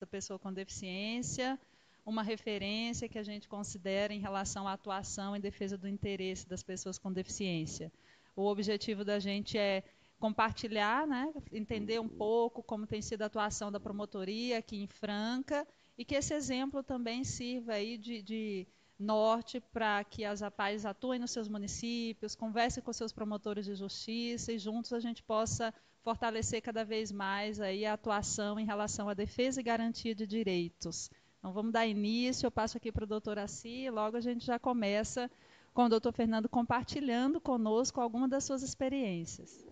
da pessoa com deficiência, uma referência que a gente considera em relação à atuação em defesa do interesse das pessoas com deficiência. O objetivo da gente é compartilhar, né, entender um pouco como tem sido a atuação da promotoria aqui em Franca e que esse exemplo também sirva aí de norte para que as APAES atuem nos seus municípios, conversem com seus promotores de justiça e juntos a gente possa fortalecer cada vez mais aí a atuação em relação à defesa e garantia de direitos. Então vamos dar início, eu passo aqui para o doutor Assi e logo a gente já começa com o doutor Fernando compartilhando conosco alguma das suas experiências.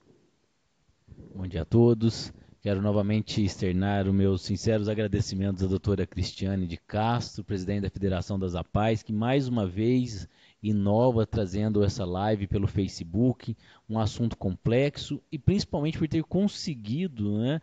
Bom dia a todos. Quero novamente externar os meus sinceros agradecimentos à doutora Cristiane de Castro, presidente da Federação das APAES, que mais uma vez inova trazendo essa live pelo Facebook, um assunto complexo e principalmente por ter conseguido, né,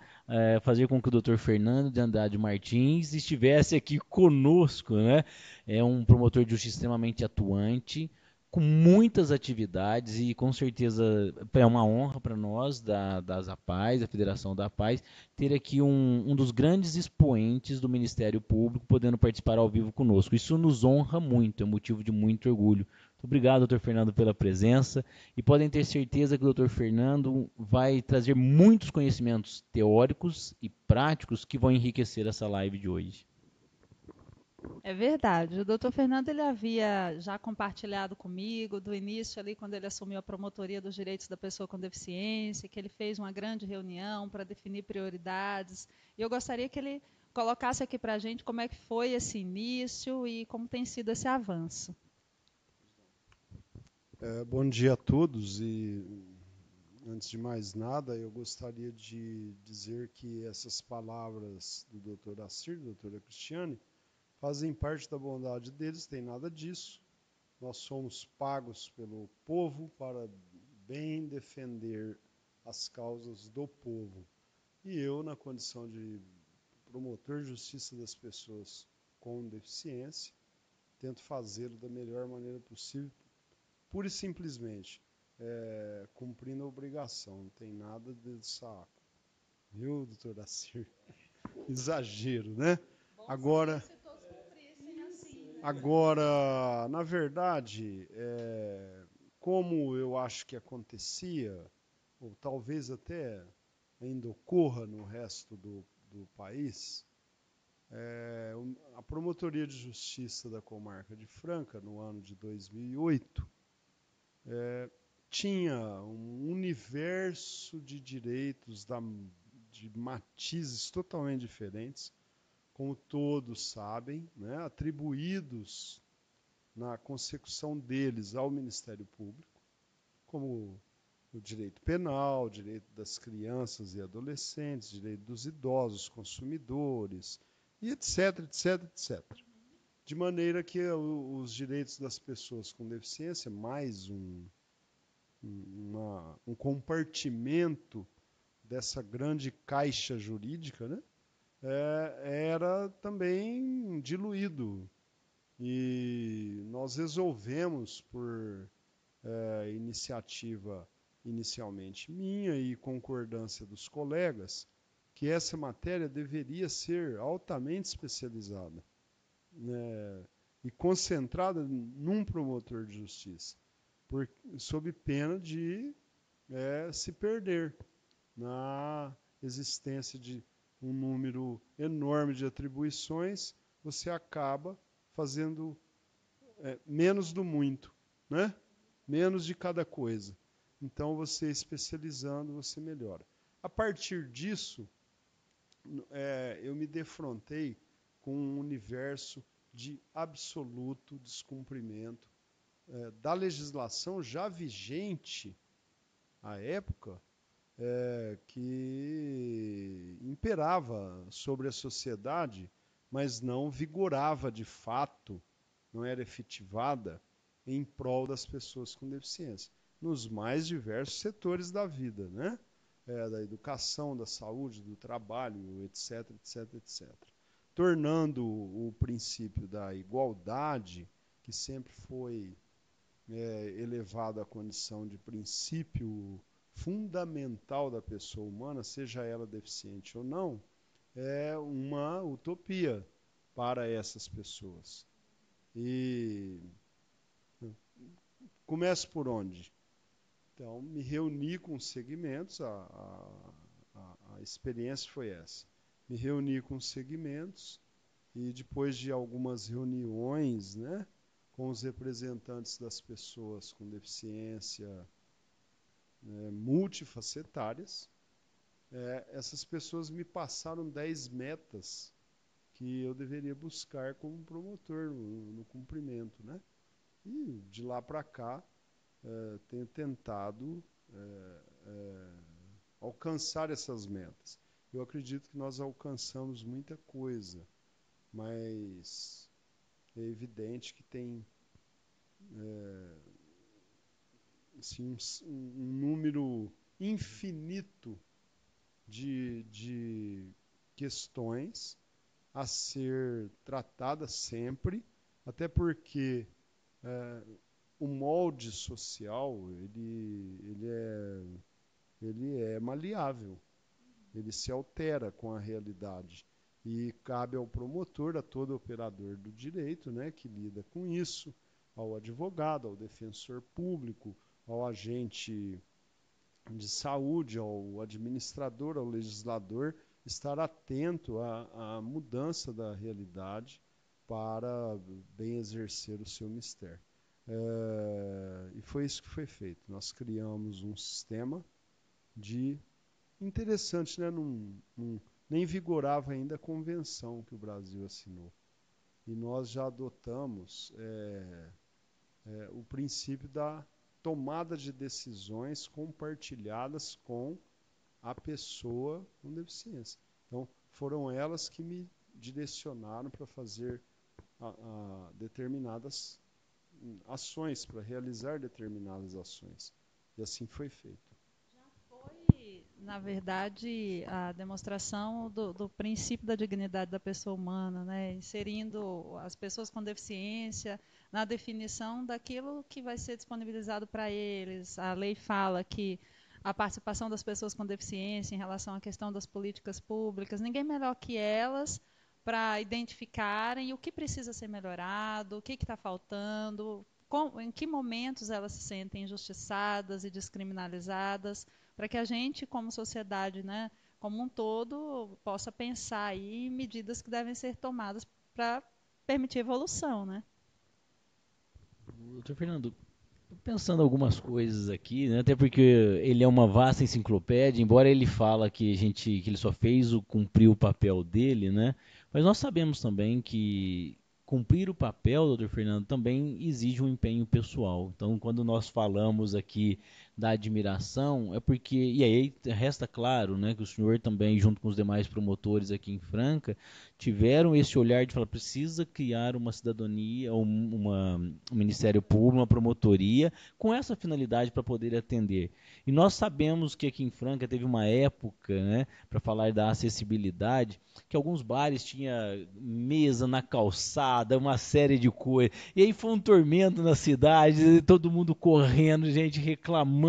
fazer com que o doutor Fernando de Andrade Martins estivesse aqui conosco. Né? É um promotor de justiça extremamente atuante, com muitas atividades e com certeza é uma honra para nós das APAES, da Federação da APAES, ter aqui um dos grandes expoentes do Ministério Público podendo participar ao vivo conosco. Isso nos honra muito, é motivo de muito orgulho. Muito obrigado, doutor Fernando, pela presença e podem ter certeza que o doutor Fernando vai trazer muitos conhecimentos teóricos e práticos que vão enriquecer essa live de hoje. É verdade. O doutor Fernando ele havia já compartilhado comigo do início ali quando ele assumiu a promotoria dos direitos da pessoa com deficiência, que ele fez uma grande reunião para definir prioridades. E eu gostaria que ele colocasse aqui para a gente como é que foi esse início e como tem sido esse avanço. Bom dia a todos e, antes de mais nada, eu gostaria de dizer que essas palavras do Dr. Assir, da doutora Cristiane, fazem parte da bondade deles, tem nada disso. Nós somos pagos pelo povo para bem defender as causas do povo. E eu, na condição de promotor de justiça das pessoas com deficiência, tento fazê-lo da melhor maneira possível, pura e simplesmente cumprindo a obrigação, não tem nada de saco. Viu, doutor Assir? Exagero, né? Agora, agora, na verdade, como eu acho que acontecia, ou talvez até ainda ocorra no resto do país, a Promotoria de Justiça da Comarca de Franca, no ano de 2008, tinha um universo de direitos de matizes totalmente diferentes, como todos sabem, né, atribuídos na consecução deles ao Ministério Público, como o direito penal, o direito das crianças e adolescentes, direito dos idosos, consumidores, e etc, etc, etc. De maneira que os direitos das pessoas com deficiência, mais um compartimento dessa grande caixa jurídica, né, era também diluído. E nós resolvemos, por iniciativa inicialmente minha e concordância dos colegas, que essa matéria deveria ser altamente especializada, né, e concentrada num promotor de justiça, sob pena de se perder na existência de um número enorme de atribuições, você acaba fazendo menos do muito, né? Menos de cada coisa. Então, você especializando, você melhora. A partir disso, eu me defrontei com um universo de absoluto descumprimento da legislação já vigente à época, que imperava sobre a sociedade, mas não vigorava de fato, não era efetivada em prol das pessoas com deficiência, nos mais diversos setores da vida, né? Da educação, da saúde, do trabalho, etc, etc, etc. Tornando o princípio da igualdade, que sempre foi elevado à condição de princípio fundamental da pessoa humana, seja ela deficiente ou não, é uma utopia para essas pessoas. E começo por onde? Então, me reuni com os segmentos, a experiência foi essa. Me reuni com os segmentos e depois de algumas reuniões, né, com os representantes das pessoas com deficiência, né, multifacetárias, essas pessoas me passaram 10 metas que eu deveria buscar como promotor no cumprimento, né? E de lá para cá, tenho tentado alcançar essas metas. Eu acredito que nós alcançamos muita coisa, mas é evidente que tem assim, um número infinito de questões a ser tratadas sempre, até porque o molde social ele é maleável, ele se altera com a realidade. E cabe ao promotor, a todo operador do direito, né, que lida com isso, ao advogado, ao defensor público, ao agente de saúde, ao administrador, ao legislador, estar atento à mudança da realidade para bem exercer o seu mistério. E foi isso que foi feito. Nós criamos um sistema de interessante, né? Nem vigorava ainda a convenção que o Brasil assinou. E nós já adotamos o princípio da tomada de decisões compartilhadas com a pessoa com deficiência. Então, foram elas que me direcionaram para fazer determinadas ações, para realizar determinadas ações. E assim foi feito. Foi, na verdade, a demonstração do princípio da dignidade da pessoa humana, né? Inserindo as pessoas com deficiência na definição daquilo que vai ser disponibilizado para eles. A lei fala que a participação das pessoas com deficiência em relação à questão das políticas públicas, ninguém melhor que elas para identificarem o que precisa ser melhorado, o que está faltando, em que momentos elas se sentem injustiçadas e descriminalizadas, para que a gente, como sociedade, né, como um todo, possa pensar aí em medidas que devem ser tomadas para permitir evolução, né? Doutor Fernando, pensando algumas coisas aqui, né, até porque ele é uma vasta enciclopédia, embora ele fala que ele só fez cumprir o papel dele, né, mas nós sabemos também que cumprir o papel, doutor Fernando, também exige um empenho pessoal. Então, quando nós falamos aqui da admiração, é porque, e aí resta claro, né, que o senhor também, junto com os demais promotores aqui em Franca, tiveram esse olhar de falar, precisa criar uma cidadania, um Ministério Público, uma promotoria, com essa finalidade para poder atender. E nós sabemos que aqui em Franca teve uma época, né, para falar da acessibilidade, que alguns bares tinha mesa na calçada, uma série de coisas. E aí foi um tormento na cidade, todo mundo correndo, gente reclamando,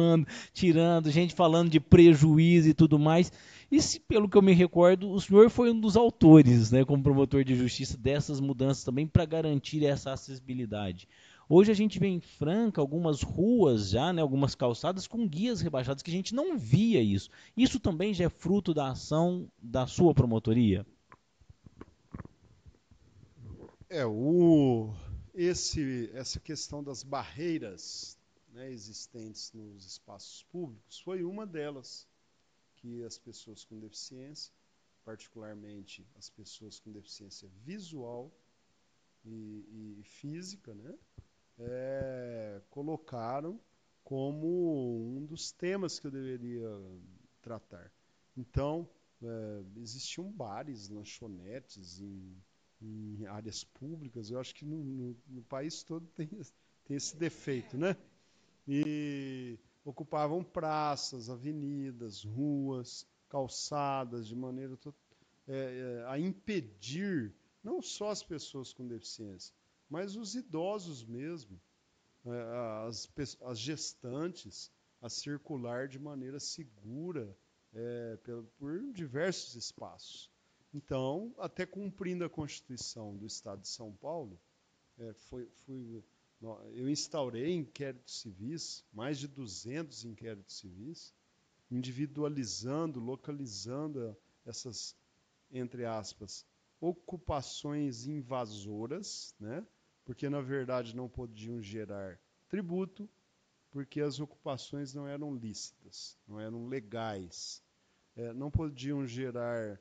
tirando, gente falando de prejuízo e tudo mais. E se, pelo que eu me recordo, o senhor foi um dos autores, né, como promotor de justiça, dessas mudanças também para garantir essa acessibilidade. Hoje a gente vê em Franca algumas ruas já, né, algumas calçadas com guias rebaixados que a gente não via isso. Isso também já é fruto da ação da sua promotoria? Essa questão das barreiras, né, existentes nos espaços públicos foi uma delas que as pessoas com deficiência, particularmente as pessoas com deficiência visual e física, né, colocaram como um dos temas que eu deveria tratar. Então, existiam bares, lanchonetes em áreas públicas, eu acho que no país todo tem esse defeito, né? E ocupavam praças, avenidas, ruas, calçadas, de maneira a impedir não só as pessoas com deficiência, mas os idosos mesmo, as gestantes, a circular de maneira segura por diversos espaços. Então, até cumprindo a Constituição do Estado de São Paulo, eu instaurei inquéritos civis, mais de 200 inquéritos civis, individualizando, localizando essas, entre aspas, ocupações invasoras, né? Porque, na verdade, não podiam gerar tributo, porque as ocupações não eram lícitas, não eram legais. Não podiam gerar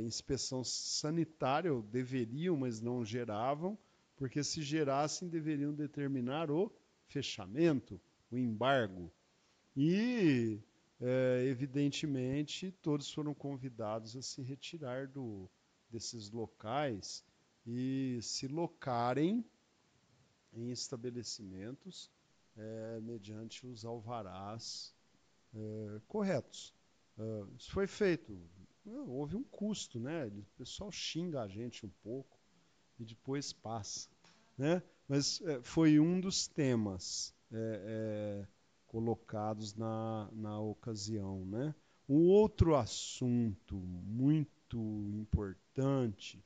inspeção sanitária, ou deveriam, mas não geravam, porque se gerassem, deveriam determinar o fechamento, o embargo. E, evidentemente, todos foram convidados a se retirar desses locais e se locarem em estabelecimentos mediante os alvarás corretos. Isso foi feito. Houve um custo, né? O pessoal xinga a gente um pouco e depois passa, né? Mas foi um dos temas colocados na ocasião, né? Um outro assunto muito importante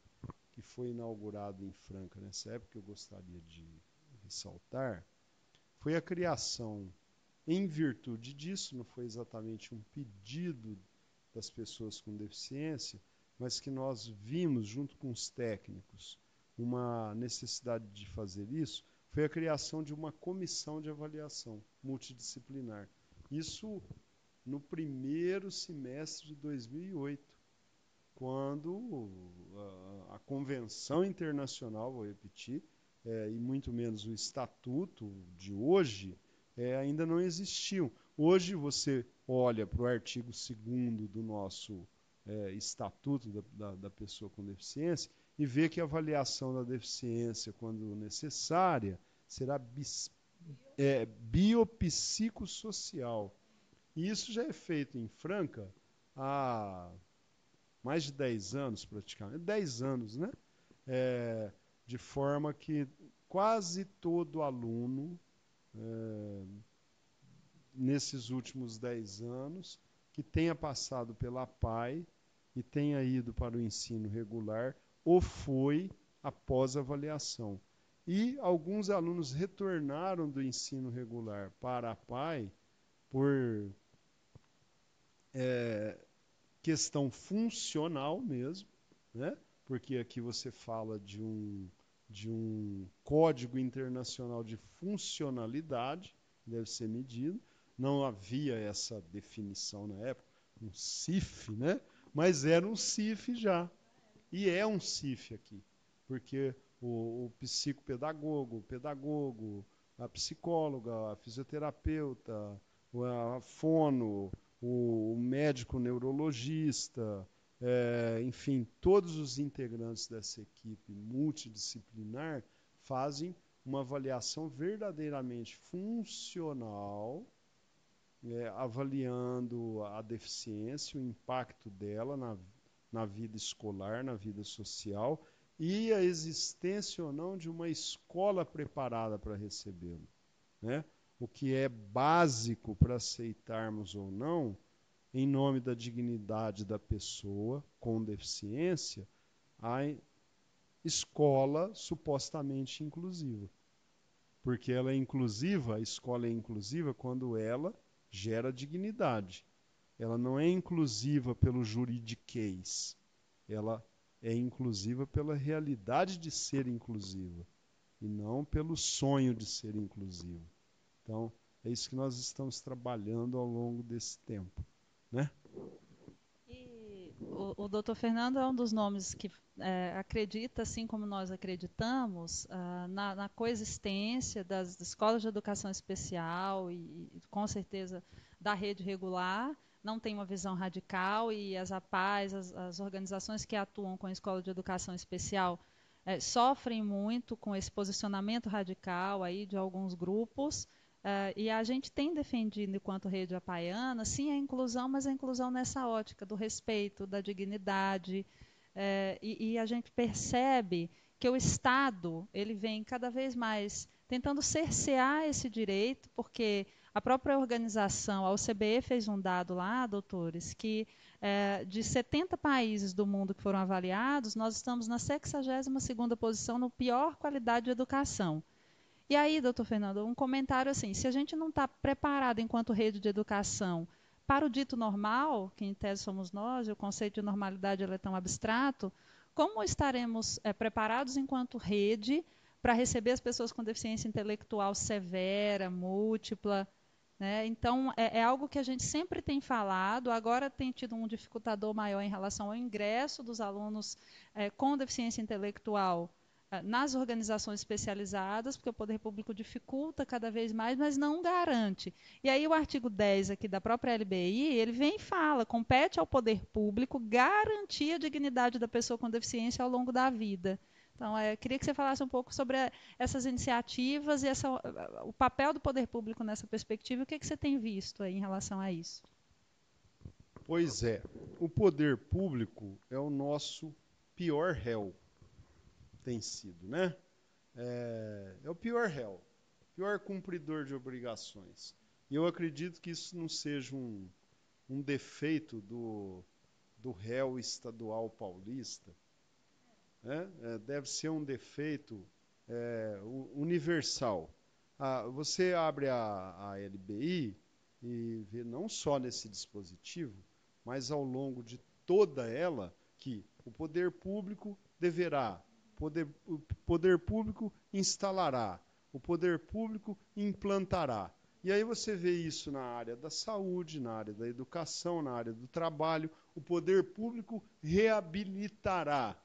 que foi inaugurado em Franca nessa época, que eu gostaria de ressaltar, foi a criação, em virtude disso, não foi exatamente um pedido das pessoas com deficiência, mas que nós vimos, junto com os técnicos, uma necessidade de fazer isso, foi a criação de uma comissão de avaliação multidisciplinar. Isso no primeiro semestre de 2008, quando a Convenção Internacional, vou repetir, e muito menos o Estatuto de hoje, ainda não existiam. Hoje você olha para o artigo 2º do nosso Estatuto da Pessoa com Deficiência e vê que a avaliação da deficiência, quando necessária, será biopsicossocial. E isso já é feito em Franca há mais de 10 anos, praticamente. 10 anos, né? De forma que quase todo aluno, nesses últimos 10 anos, que tenha passado pela PAI e tenha ido para o ensino regular, ou foi após avaliação. E alguns alunos retornaram do ensino regular para a PAI por questão funcional mesmo, né? Porque aqui você fala de um código internacional de funcionalidade, deve ser medido. Não havia essa definição na época, um CIF, né? Mas era um CIF já. E é um CIF aqui, porque o psicopedagogo, o pedagogo, a psicóloga, a fisioterapeuta, a fono, o médico neurologista, enfim, todos os integrantes dessa equipe multidisciplinar fazem uma avaliação verdadeiramente funcional, avaliando a deficiência, o impacto dela na vida escolar, na vida social, e a existência ou não de uma escola preparada para recebê-lo, né? O que é básico para aceitarmos ou não, em nome da dignidade da pessoa com deficiência, a escola supostamente inclusiva. Porque ela é inclusiva, a escola é inclusiva quando ela gera dignidade. Ela não é inclusiva pelo juridiquês, ela é inclusiva pela realidade de ser inclusiva e não pelo sonho de ser inclusivo. Então, é isso que nós estamos trabalhando ao longo desse tempo, né? E o doutor Fernando é um dos nomes que acredita, assim como nós acreditamos, na coexistência das escolas de educação especial e, com certeza, da rede regular. Não tem uma visão radical e as APAES, as organizações que atuam com a escola de educação especial, sofrem muito com esse posicionamento radical aí de alguns grupos. E a gente tem defendido, enquanto rede apaiana, sim, a inclusão, mas a inclusão nessa ótica do respeito, da dignidade. E a gente percebe que o Estado ele vem cada vez mais tentando cercear esse direito, porque a própria organização, a OCBE fez um dado lá, doutores, que de 70 países do mundo que foram avaliados, nós estamos na 62ª posição no pior qualidade de educação. E aí, doutor Fernando, um comentário assim, se a gente não está preparado enquanto rede de educação para o dito normal, que em tese somos nós, e o conceito de normalidade é tão abstrato, como estaremos preparados enquanto rede para receber as pessoas com deficiência intelectual severa, múltipla, né? Então, é algo que a gente sempre tem falado, agora tem tido um dificultador maior em relação ao ingresso dos alunos com deficiência intelectual nas organizações especializadas, porque o poder público dificulta cada vez mais, mas não garante. E aí o artigo 10 aqui da própria LBI, ele vem e fala, compete ao poder público garantir a dignidade da pessoa com deficiência ao longo da vida. Então, queria que você falasse um pouco sobre essas iniciativas e o papel do poder público nessa perspectiva. O que você tem visto aí em relação a isso? Pois é, o poder público é o nosso pior réu, tem sido, né? É o pior réu, pior cumpridor de obrigações. E eu acredito que isso não seja um defeito do réu estadual paulista, né? Deve ser um defeito universal. Você abre a LBI e vê não só nesse dispositivo, mas ao longo de toda ela, que o poder público deverá, o poder público instalará, o poder público implantará. E aí você vê isso na área da saúde, na área da educação, na área do trabalho, o poder público reabilitará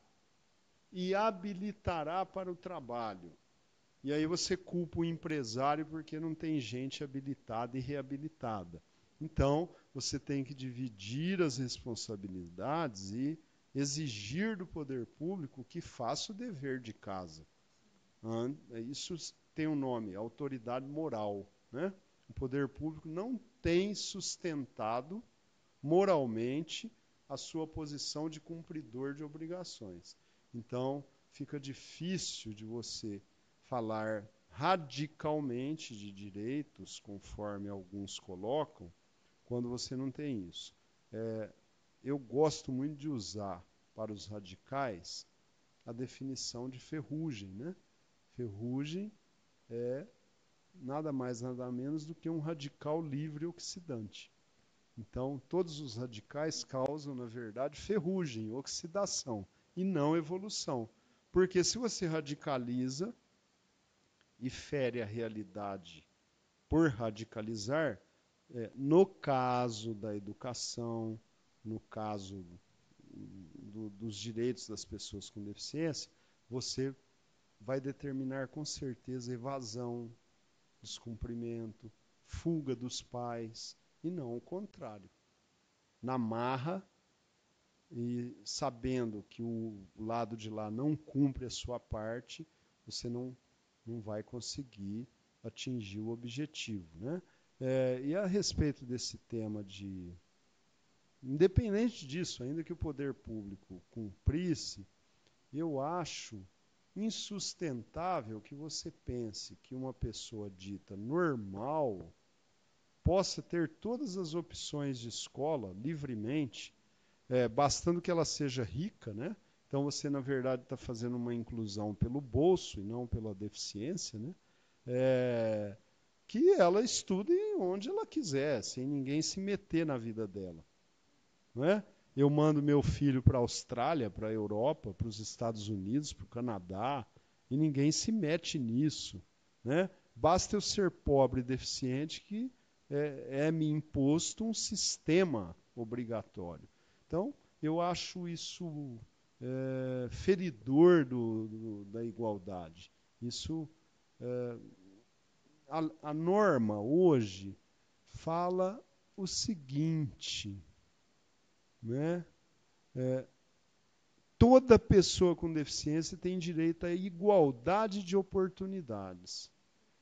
e habilitará para o trabalho. E aí você culpa o empresário porque não tem gente habilitada e reabilitada. Então, você tem que dividir as responsabilidades e exigir do poder público que faça o dever de casa. Isso tem um nome, autoridade moral, né? O poder público não tem sustentado moralmente a sua posição de cumpridor de obrigações. Então, fica difícil de você falar radicalmente de direitos, conforme alguns colocam, quando você não tem isso. Eu gosto muito de usar para os radicais a definição de ferrugem, né? Ferrugem é nada mais, nada menos do que um radical livre oxidante. Então, todos os radicais causam, na verdade, ferrugem, oxidação, e não evolução. Porque se você radicaliza e fere a realidade por radicalizar, no caso da educação, no caso dos direitos das pessoas com deficiência, você vai determinar com certeza evasão, descumprimento, fuga dos pais, e não o contrário. Na marra, e sabendo que o lado de lá não cumpre a sua parte, você não vai conseguir atingir o objetivo, né? E a respeito desse tema independente disso, ainda que o poder público cumprisse, eu acho insustentável que você pense que uma pessoa dita normal possa ter todas as opções de escola livremente, bastando que ela seja rica, né? Então você, na verdade, está fazendo uma inclusão pelo bolso e não pela deficiência, né? Que ela estude onde ela quiser, sem ninguém se meter na vida dela. Não é? Eu mando meu filho para a Austrália, para a Europa, para os Estados Unidos, para o Canadá, e ninguém se mete nisso, né? Basta eu ser pobre e deficiente que me imposto um sistema obrigatório. Então, eu acho isso feridor da igualdade. Isso, a norma hoje fala o seguinte, né? Toda pessoa com deficiência tem direito à igualdade de oportunidades.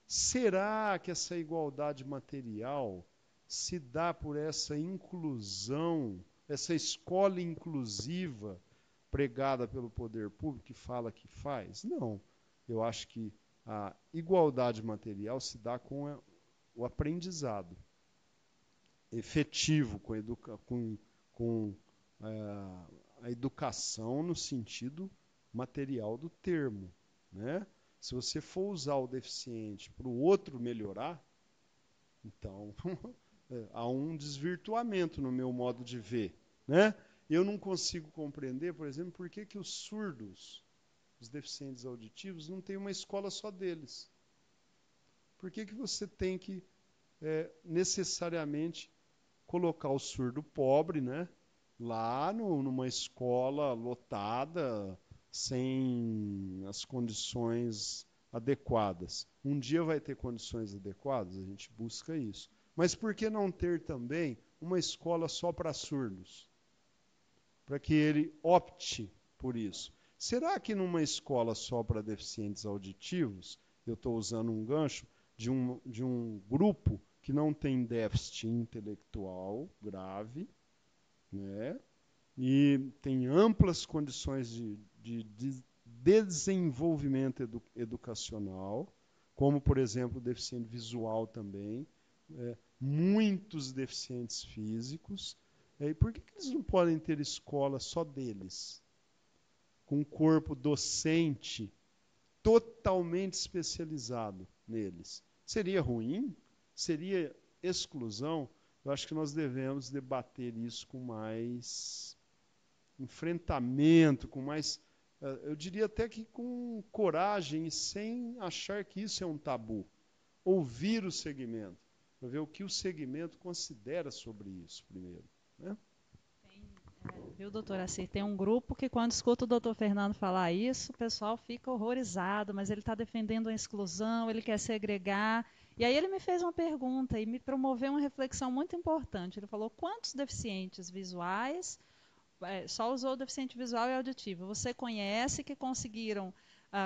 Será que essa igualdade material se dá por essa inclusão, essa escola inclusiva pregada pelo poder público que fala que faz? Não. Eu acho que a igualdade material se dá com o aprendizado efetivo, com a educação no sentido material do termo, né? Se você for usar o deficiente para o outro melhorar, então há um desvirtuamento no meu modo de ver, né? Eu não consigo compreender, por exemplo, por que os surdos, os deficientes auditivos, não têm uma escola só deles. Por que você tem que necessariamente colocar o surdo pobre, né, lá numa escola lotada, sem as condições adequadas? Um dia vai ter condições adequadas, a gente busca isso. Mas por que não ter também uma escola só para surdos? Para que ele opte por isso. Será que numa escola só para deficientes auditivos, eu estou usando um gancho de um grupo que não tem déficit intelectual grave, né, e tem amplas condições de desenvolvimento educacional, como, por exemplo, o deficiente visual também, muitos deficientes físicos. E por que eles não podem ter escola só deles? Com um corpo docente totalmente especializado neles. Seria ruim? Seria exclusão? Eu acho que nós devemos debater isso com mais enfrentamento, com mais, eu diria até que com coragem e sem achar que isso é um tabu. Ouvir o segmento, para ver o que o segmento considera sobre isso primeiro, né? Viu, doutora Cir? Tem um grupo que, quando escuta o doutor Fernando falar isso, o pessoal fica horrorizado, mas ele está defendendo a exclusão, ele quer segregar. E aí ele me fez uma pergunta e me promoveu uma reflexão muito importante. Ele falou: quantos deficientes visuais, só usou deficiente visual e auditivo, você conhece que conseguiram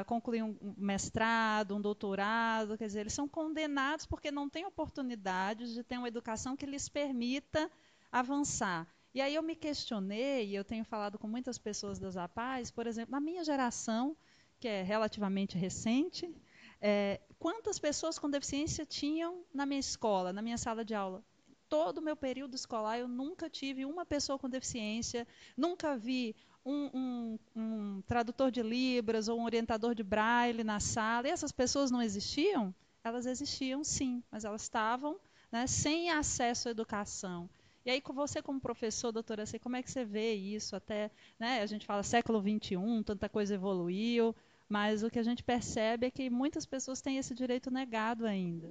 concluir um mestrado, um doutorado? Quer dizer, eles são condenados porque não têm oportunidades de ter uma educação que lhes permita avançar. E aí eu me questionei, e eu tenho falado com muitas pessoas das APAES, por exemplo, na minha geração, que é relativamente recente, quantas pessoas com deficiência tinham na minha escola, na minha sala de aula? Todo o meu período escolar, eu nunca tive uma pessoa com deficiência, nunca vi um tradutor de Libras ou um orientador de Braille na sala. E essas pessoas não existiam? Elas existiam, sim, mas elas estavam, né, sem acesso à educação. E aí, com você como professor, doutora C, como é que você vê isso? Até, né, a gente fala século XXI, tanta coisa evoluiu, mas o que a gente percebe é que muitas pessoas têm esse direito negado ainda.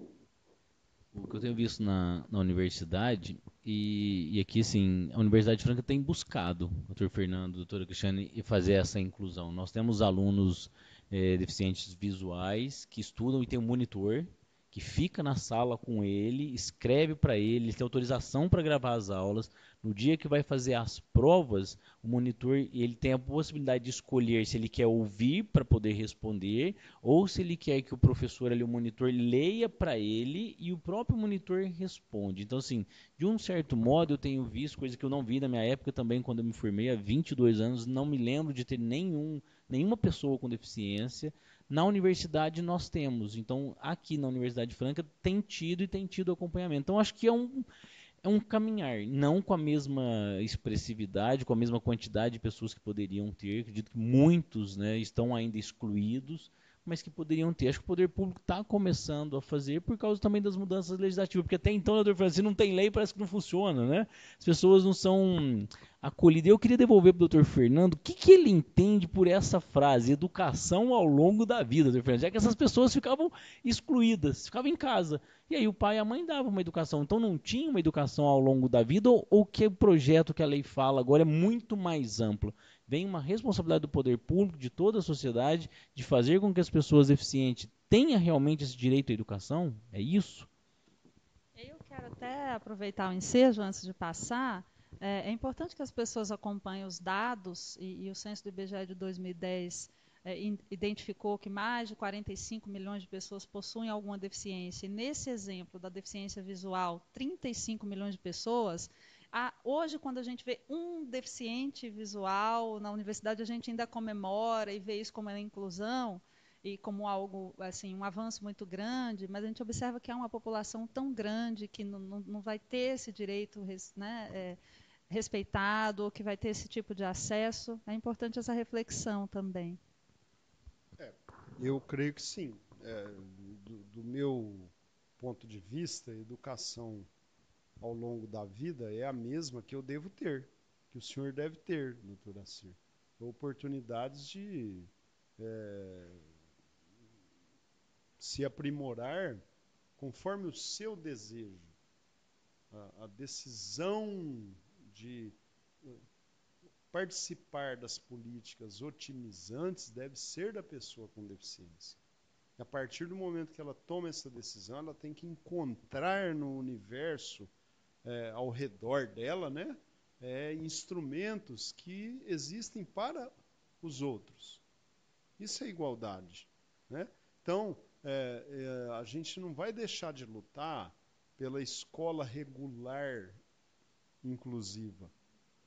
O que eu tenho visto na universidade, e aqui, assim, a Universidade Franca tem buscado, doutor Fernando, doutora Cristiane, e fazer essa inclusão. Nós temos alunos deficientes visuais que estudam e tem um monitor que fica na sala com ele, escreve para ele tem autorização para gravar as aulas. No dia que vai fazer as provas, o monitor ele tem a possibilidade de escolher se ele quer ouvir para poder responder ou se ele quer que o professor ali, o monitor, leia para ele e o próprio monitor responde. Então, assim, de um certo modo eu tenho visto, coisa que eu não vi na minha época também, quando eu me formei há 22 anos, não me lembro de ter nenhuma pessoa com deficiência. Na universidade nós temos, então aqui na Universidade Franca tem tido e tem tido acompanhamento. Então acho que é um caminhar, não com a mesma expressividade, com a mesma quantidade de pessoas que poderiam ter. Acredito que muitos, né, estão ainda excluídos, mas que poderiam ter. Acho que o poder público está começando a fazer por causa também das mudanças legislativas, porque até então, doutor Francisco, não tem lei, parece que não funciona, né? As pessoas não são acolhidas. Eu queria devolver para o doutor Fernando o que ele entende por essa frase, educação ao longo da vida, doutor Fernando, já que essas pessoas ficavam excluídas, ficavam em casa. E aí o pai e a mãe davam uma educação. Então não tinha uma educação ao longo da vida, ou que o projeto que a lei fala agora é muito mais amplo. Vem uma responsabilidade do poder público, de toda a sociedade, de fazer com que as pessoas deficientes tenham realmente esse direito à educação? É isso? Eu quero até aproveitar o ensejo antes de passar. É importante que as pessoas acompanhem os dados, e o censo do IBGE de 2010 identificou que mais de 45 milhões de pessoas possuem alguma deficiência. E nesse exemplo da deficiência visual, 35 milhões de pessoas. Hoje, quando a gente vê um deficiente visual na universidade, a gente ainda comemora e vê isso como uma inclusão e como algo, assim, um avanço muito grande, mas a gente observa que há uma população tão grande que não vai ter esse direito, né, respeitado, ou que vai ter esse tipo de acesso? É importante essa reflexão também. Eu creio que sim. Do meu ponto de vista, a educação ao longo da vida é a mesma que eu devo ter, que o senhor deve ter, doutor Assir. Oportunidades de se aprimorar conforme o seu desejo. A decisão de participar das políticas otimizantes deve ser da pessoa com deficiência. E a partir do momento que ela toma essa decisão, ela tem que encontrar no universo ao redor dela, né, instrumentos que existem para os outros. Isso é igualdade, né? Então, a gente não vai deixar de lutar pela escola regular inclusiva,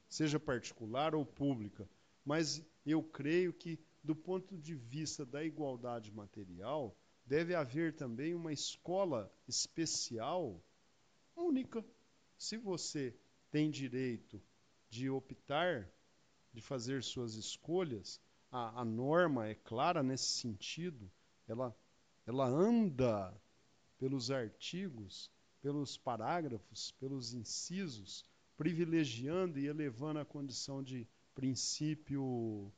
seja particular ou pública, mas eu creio que, do ponto de vista da igualdade material, deve haver também uma escola especial única. Se você tem direito de optar, de fazer suas escolhas, a norma é clara nesse sentido, ela anda pelos artigos, pelos parágrafos, pelos incisos, privilegiando e elevando a condição de princípio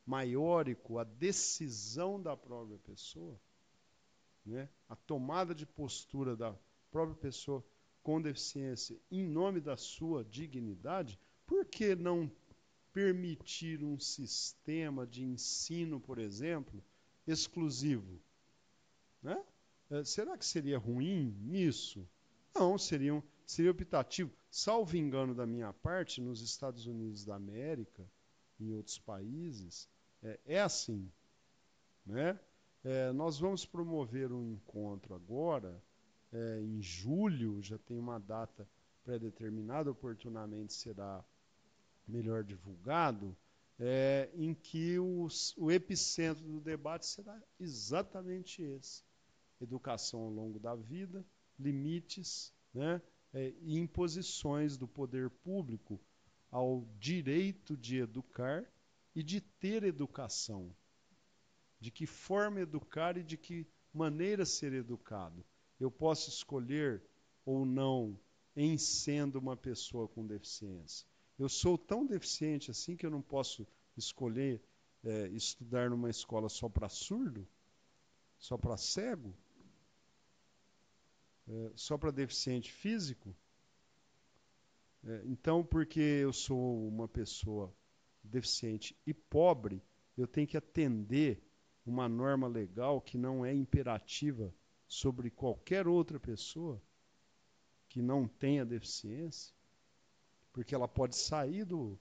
maiórico a decisão da própria pessoa, né? A tomada de postura da própria pessoa com deficiência em nome da sua dignidade. Por que não permitir um sistema de ensino, por exemplo, exclusivo? Né? Será que seria ruim nisso? Não, seria optativo. Salvo engano da minha parte, nos Estados Unidos da América, em outros países, é assim. Né? Nós vamos promover um encontro agora, em julho, já tem uma data pré-determinada, oportunamente será melhor divulgado, em que o epicentro do debate será exatamente esse. Educação ao longo da vida, limites, né, e imposições do poder público ao direito de educar e de ter educação. De que forma educar e de que maneira ser educado. Eu posso escolher ou não em sendo uma pessoa com deficiência. Eu sou tão deficiente assim que eu não posso escolher estudar numa escola só para surdo, só para cego, só para deficiente físico. Então, porque eu sou uma pessoa deficiente e pobre, eu tenho que atender uma norma legal que não é imperativa sobre qualquer outra pessoa que não tenha deficiência, porque ela pode sair do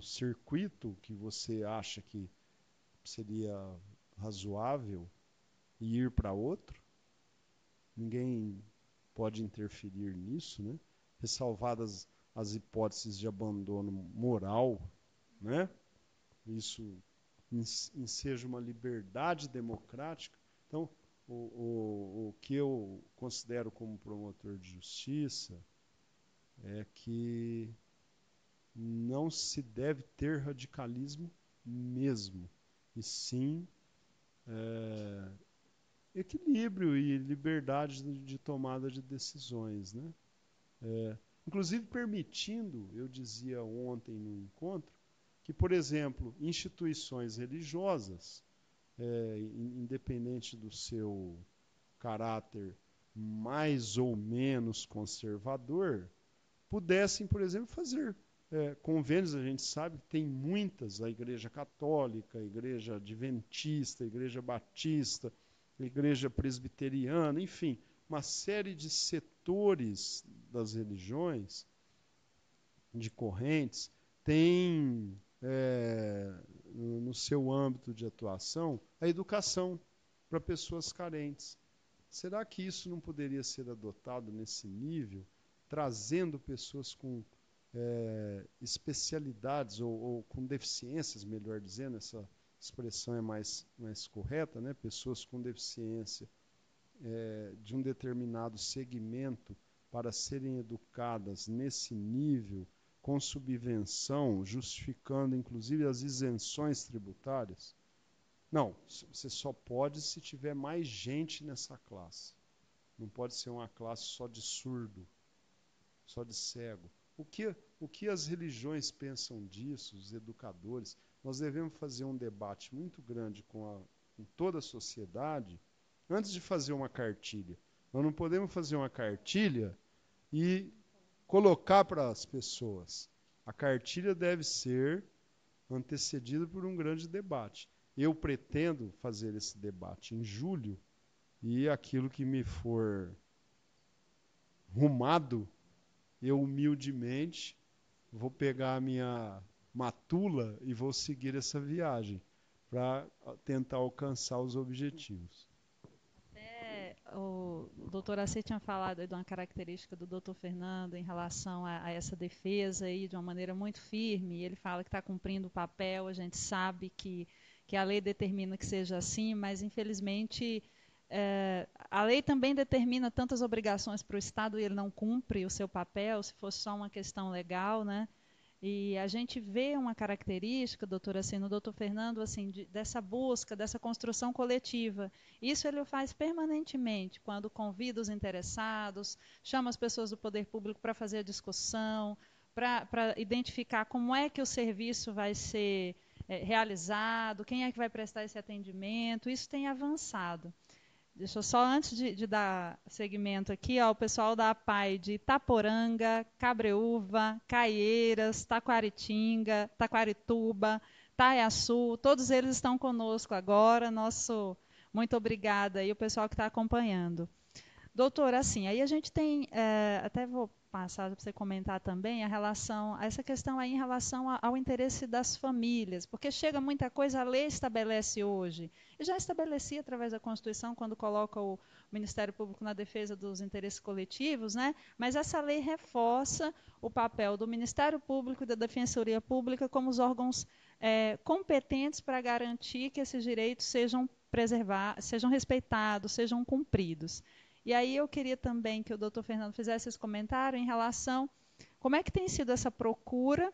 circuito que você acha que seria razoável e ir para outro. Ninguém pode interferir nisso, né? Ressalvadas as hipóteses de abandono moral, né? Isso enseja uma liberdade democrática. Então, o que eu considero como promotor de justiça é que não se deve ter radicalismo mesmo, e sim equilíbrio e liberdade de tomada de decisões, né? Inclusive permitindo, eu dizia ontem no encontro, que, por exemplo, instituições religiosas, independente do seu caráter mais ou menos conservador, pudessem, por exemplo, fazer convênios. A gente sabe que tem muitas, a Igreja Católica, a Igreja Adventista, a Igreja Batista, a Igreja Presbiteriana, enfim, uma série de setores das religiões, de correntes, tem no seu âmbito de atuação a educação para pessoas carentes. Será que isso não poderia ser adotado nesse nível, trazendo pessoas com especialidades ou com deficiências, melhor dizendo, essa expressão é mais correta, né? Pessoas com deficiência de um determinado segmento para serem educadas nesse nível, com subvenção, justificando inclusive as isenções tributárias? Não, você só pode se tiver mais gente nessa classe. Não pode ser uma classe só de surdo, só de cego. O que as religiões pensam disso, os educadores? Nós devemos fazer um debate muito grande com toda a sociedade antes de fazer uma cartilha. Nós não podemos fazer uma cartilha e colocar para as pessoas. A cartilha deve ser antecedida por um grande debate. Eu pretendo fazer esse debate em julho e aquilo que me for rumado, eu humildemente vou pegar a minha matula e vou seguir essa viagem para tentar alcançar os objetivos. O doutor Assi tinha falado de uma característica do doutor Fernando em relação a essa defesa aí de uma maneira muito firme. Ele fala que está cumprindo o papel, a gente sabe que a lei determina que seja assim, mas infelizmente a lei também determina tantas obrigações para o Estado e ele não cumpre o seu papel, se fosse só uma questão legal, né? E a gente vê uma característica, doutora, assim, no doutor Fernando, assim, dessa busca, dessa construção coletiva. Isso ele faz permanentemente, quando convida os interessados, chama as pessoas do poder público para fazer a discussão, para identificar como é que o serviço vai ser realizado, quem é que vai prestar esse atendimento. Isso tem avançado. Deixa eu só, antes de dar seguimento aqui, ó, o pessoal da APAI de Itaporanga, Cabreúva, Caieiras, Taquaritinga, Taquarituba, Taiaçu, todos eles estão conosco agora. Muito obrigada aí o pessoal que está acompanhando. Doutora, assim, aí a gente tem, até vou passar para você comentar também essa questão aí em relação ao interesse das famílias, porque chega muita coisa, a lei estabelece hoje, e já estabelecia através da Constituição, quando coloca o Ministério Público na defesa dos interesses coletivos, né? Mas essa lei reforça o papel do Ministério Público e da Defensoria Pública como os órgãos competentes para garantir que esses direitos sejam preservados, sejam respeitados, sejam cumpridos. E aí eu queria também que o doutor Fernando fizesse esse comentário em relação como é que tem sido essa procura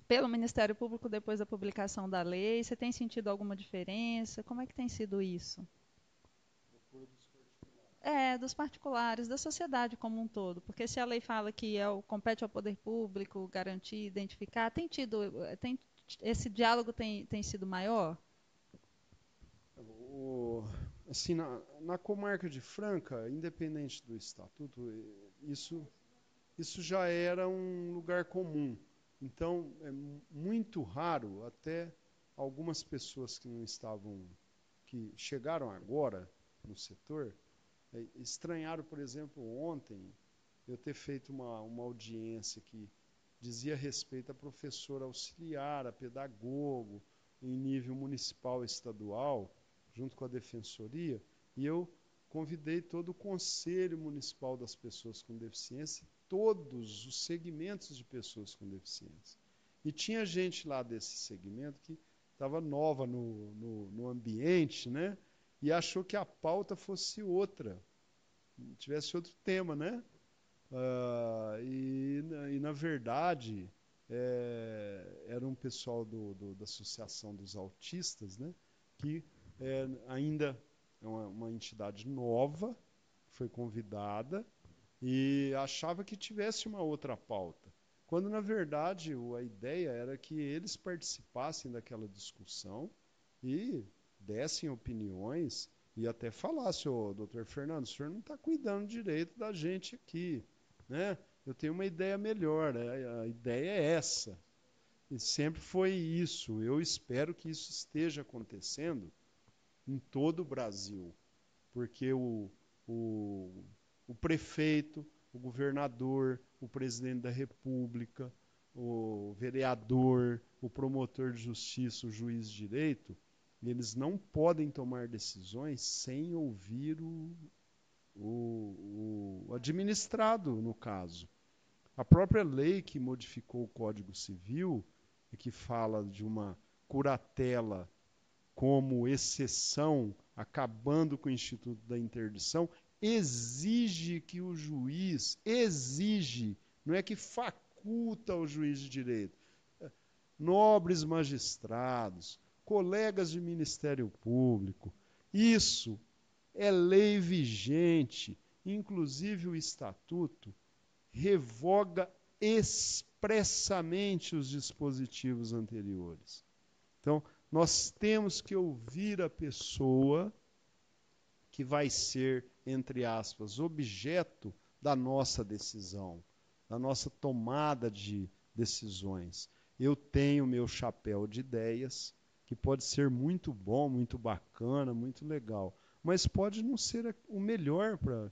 pelo Ministério Público depois da publicação da lei. Você tem sentido alguma diferença? Como é que tem sido isso? Dos particulares, da sociedade como um todo. Porque se a lei fala que compete ao poder público garantir, identificar, esse diálogo tem sido maior? Assim, na comarca de Franca, independente do estatuto, isso já era um lugar comum. Então, é muito raro, até algumas pessoas que chegaram agora no setor, estranharam, por exemplo, ontem, eu ter feito uma audiência que dizia respeito a professor auxiliar, a pedagogo, em nível municipal e estadual, junto com a defensoria, e eu convidei todo o Conselho Municipal das Pessoas com Deficiência, todos os segmentos de pessoas com deficiência. E tinha gente lá desse segmento que estava nova no ambiente, né? E achou que a pauta fosse outra, tivesse outro tema, né? Na verdade, era um pessoal da Associação dos Autistas, né? Que ainda é uma entidade nova, foi convidada e achava que tivesse uma outra pauta, quando na verdade a ideia era que eles participassem daquela discussão e dessem opiniões e até falassem: ô, doutor Fernando, o senhor não está cuidando direito da gente aqui, né? Eu tenho uma ideia melhor, a ideia é essa. E sempre foi isso. Eu espero que isso esteja acontecendo em todo o Brasil, porque o prefeito, o governador, o presidente da República, o vereador, o promotor de justiça, o juiz de direito, eles não podem tomar decisões sem ouvir o administrado, no caso. A própria lei que modificou o Código Civil e que fala de uma curatela como exceção, acabando com o Instituto da Interdição, exige que o juiz, exige, não é que faculta o juiz de direito, nobres magistrados, colegas de Ministério Público, isso é lei vigente, inclusive o Estatuto revoga expressamente os dispositivos anteriores. Então, nós temos que ouvir a pessoa que vai ser, entre aspas, objeto da nossa decisão, da nossa tomada de decisões. Eu tenho meu chapéu de ideias, que pode ser muito bom, muito bacana, muito legal, mas pode não ser o melhor para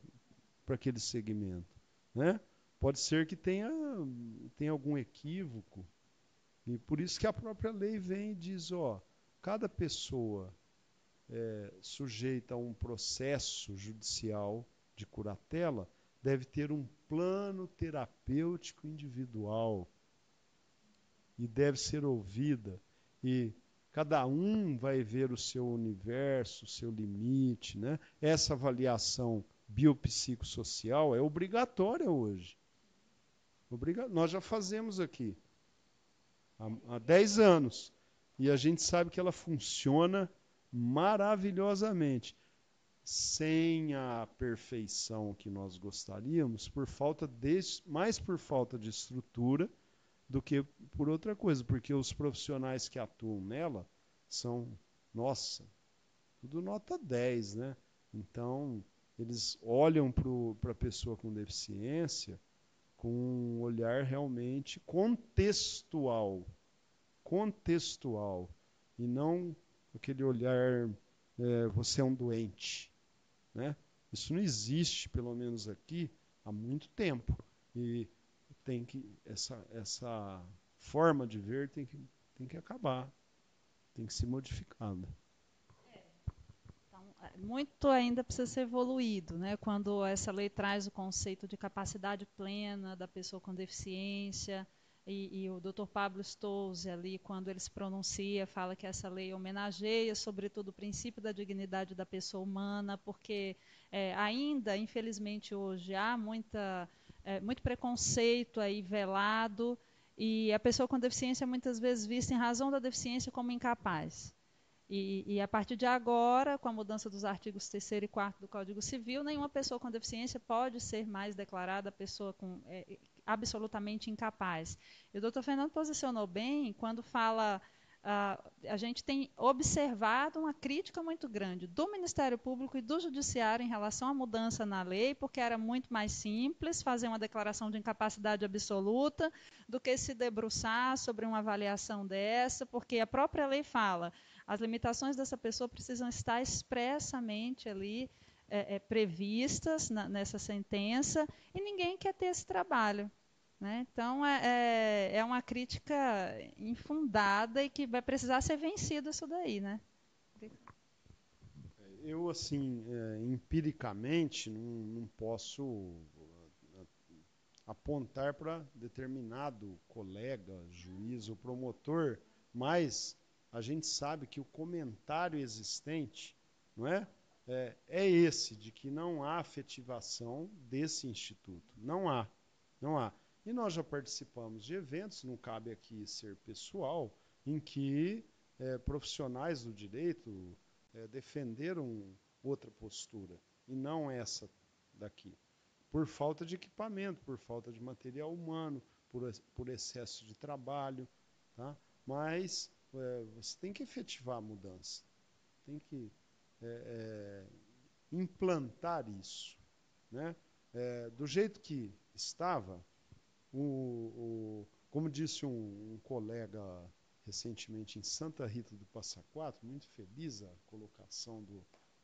aquele segmento, né? Pode ser que tenha algum equívoco, e por isso que a própria lei vem e diz, ó, cada pessoa sujeita a um processo judicial de curatela deve ter um plano terapêutico individual e deve ser ouvida, e cada um vai ver o seu universo, o seu limite, né? Essa avaliação biopsicossocial é obrigatória hoje. Nós já fazemos aqui há 10 anos e a gente sabe que ela funciona maravilhosamente, sem a perfeição que nós gostaríamos, mais por falta de estrutura do que por outra coisa, porque os profissionais que atuam nela são, nossa, tudo nota 10, né? Então, eles olham para a pessoa com deficiência com um olhar realmente contextual, e não aquele olhar, você é um doente, né? Isso não existe, pelo menos aqui, há muito tempo. E essa forma de ver tem que acabar, tem que ser modificada. Então, muito ainda precisa ser evoluído, né? Quando essa lei traz o conceito de capacidade plena da pessoa com deficiência, e o Dr. Pablo Stolze ali, quando ele se pronuncia, fala que essa lei homenageia, sobretudo, o princípio da dignidade da pessoa humana, porque ainda, infelizmente, hoje há muito preconceito aí velado, e a pessoa com deficiência é muitas vezes vista em razão da deficiência como incapaz. E a partir de agora, com a mudança dos artigos 3º e 4º do Código Civil, nenhuma pessoa com deficiência pode ser mais declarada pessoa absolutamente incapaz. E o doutor Fernando posicionou bem quando fala, a gente tem observado uma crítica muito grande do Ministério Público e do Judiciário em relação à mudança na lei, porque era muito mais simples fazer uma declaração de incapacidade absoluta do que se debruçar sobre uma avaliação dessa, porque a própria lei fala, as limitações dessa pessoa precisam estar expressamente ali previstas nessa sentença, e ninguém quer ter esse trabalho, né? Então, é uma crítica infundada e que vai precisar ser vencido isso daí, né? Eu, assim, empiricamente, não posso apontar para determinado colega, juiz ou promotor, mas a gente sabe que o comentário existente, não é esse, de que não há afetivação desse instituto. Não há. E nós já participamos de eventos, não cabe aqui ser pessoal, em que profissionais do direito defenderam outra postura, e não essa daqui. Por falta de equipamento, por falta de material humano, por excesso de trabalho, tá? Mas você tem que efetivar a mudança, tem que implantar isso, né? Do jeito que estava, como disse um colega recentemente em Santa Rita do Passa Quatro, muito feliz a colocação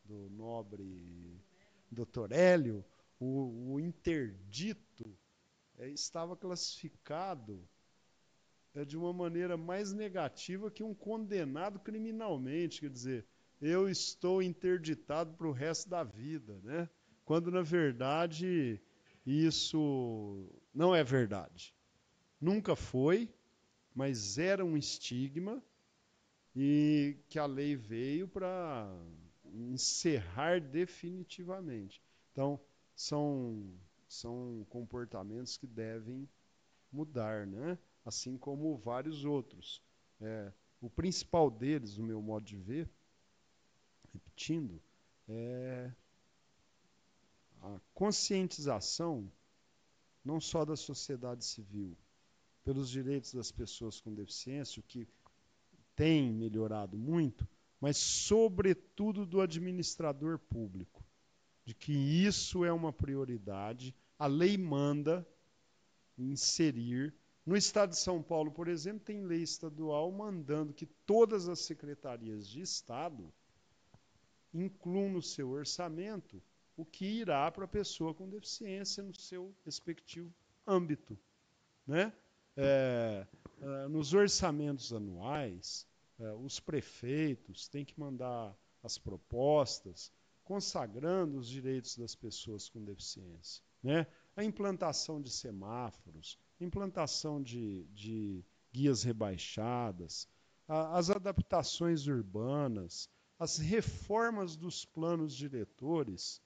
do nobre Dr. Hélio, o interdito estava classificado de uma maneira mais negativa que um condenado criminalmente, quer dizer, eu estou interditado para o resto da vida, né? Quando, na verdade, isso não é verdade. Nunca foi, mas era um estigma, e que a lei veio para encerrar definitivamente. Então, são comportamentos que devem mudar, né? Assim como vários outros. O principal deles, no meu modo de ver, repetindo, é a conscientização não só da sociedade civil pelos direitos das pessoas com deficiência, o que tem melhorado muito, mas sobretudo do administrador público, de que isso é uma prioridade. A lei manda inserir. No estado de São Paulo, por exemplo, tem lei estadual mandando que todas as secretarias de Estado incluam no seu orçamento o que irá para a pessoa com deficiência no seu respectivo âmbito, né? Nos orçamentos anuais, os prefeitos têm que mandar as propostas consagrando os direitos das pessoas com deficiência, né? A implantação de semáforos, implantação de guias rebaixadas, as adaptações urbanas, as reformas dos planos diretores,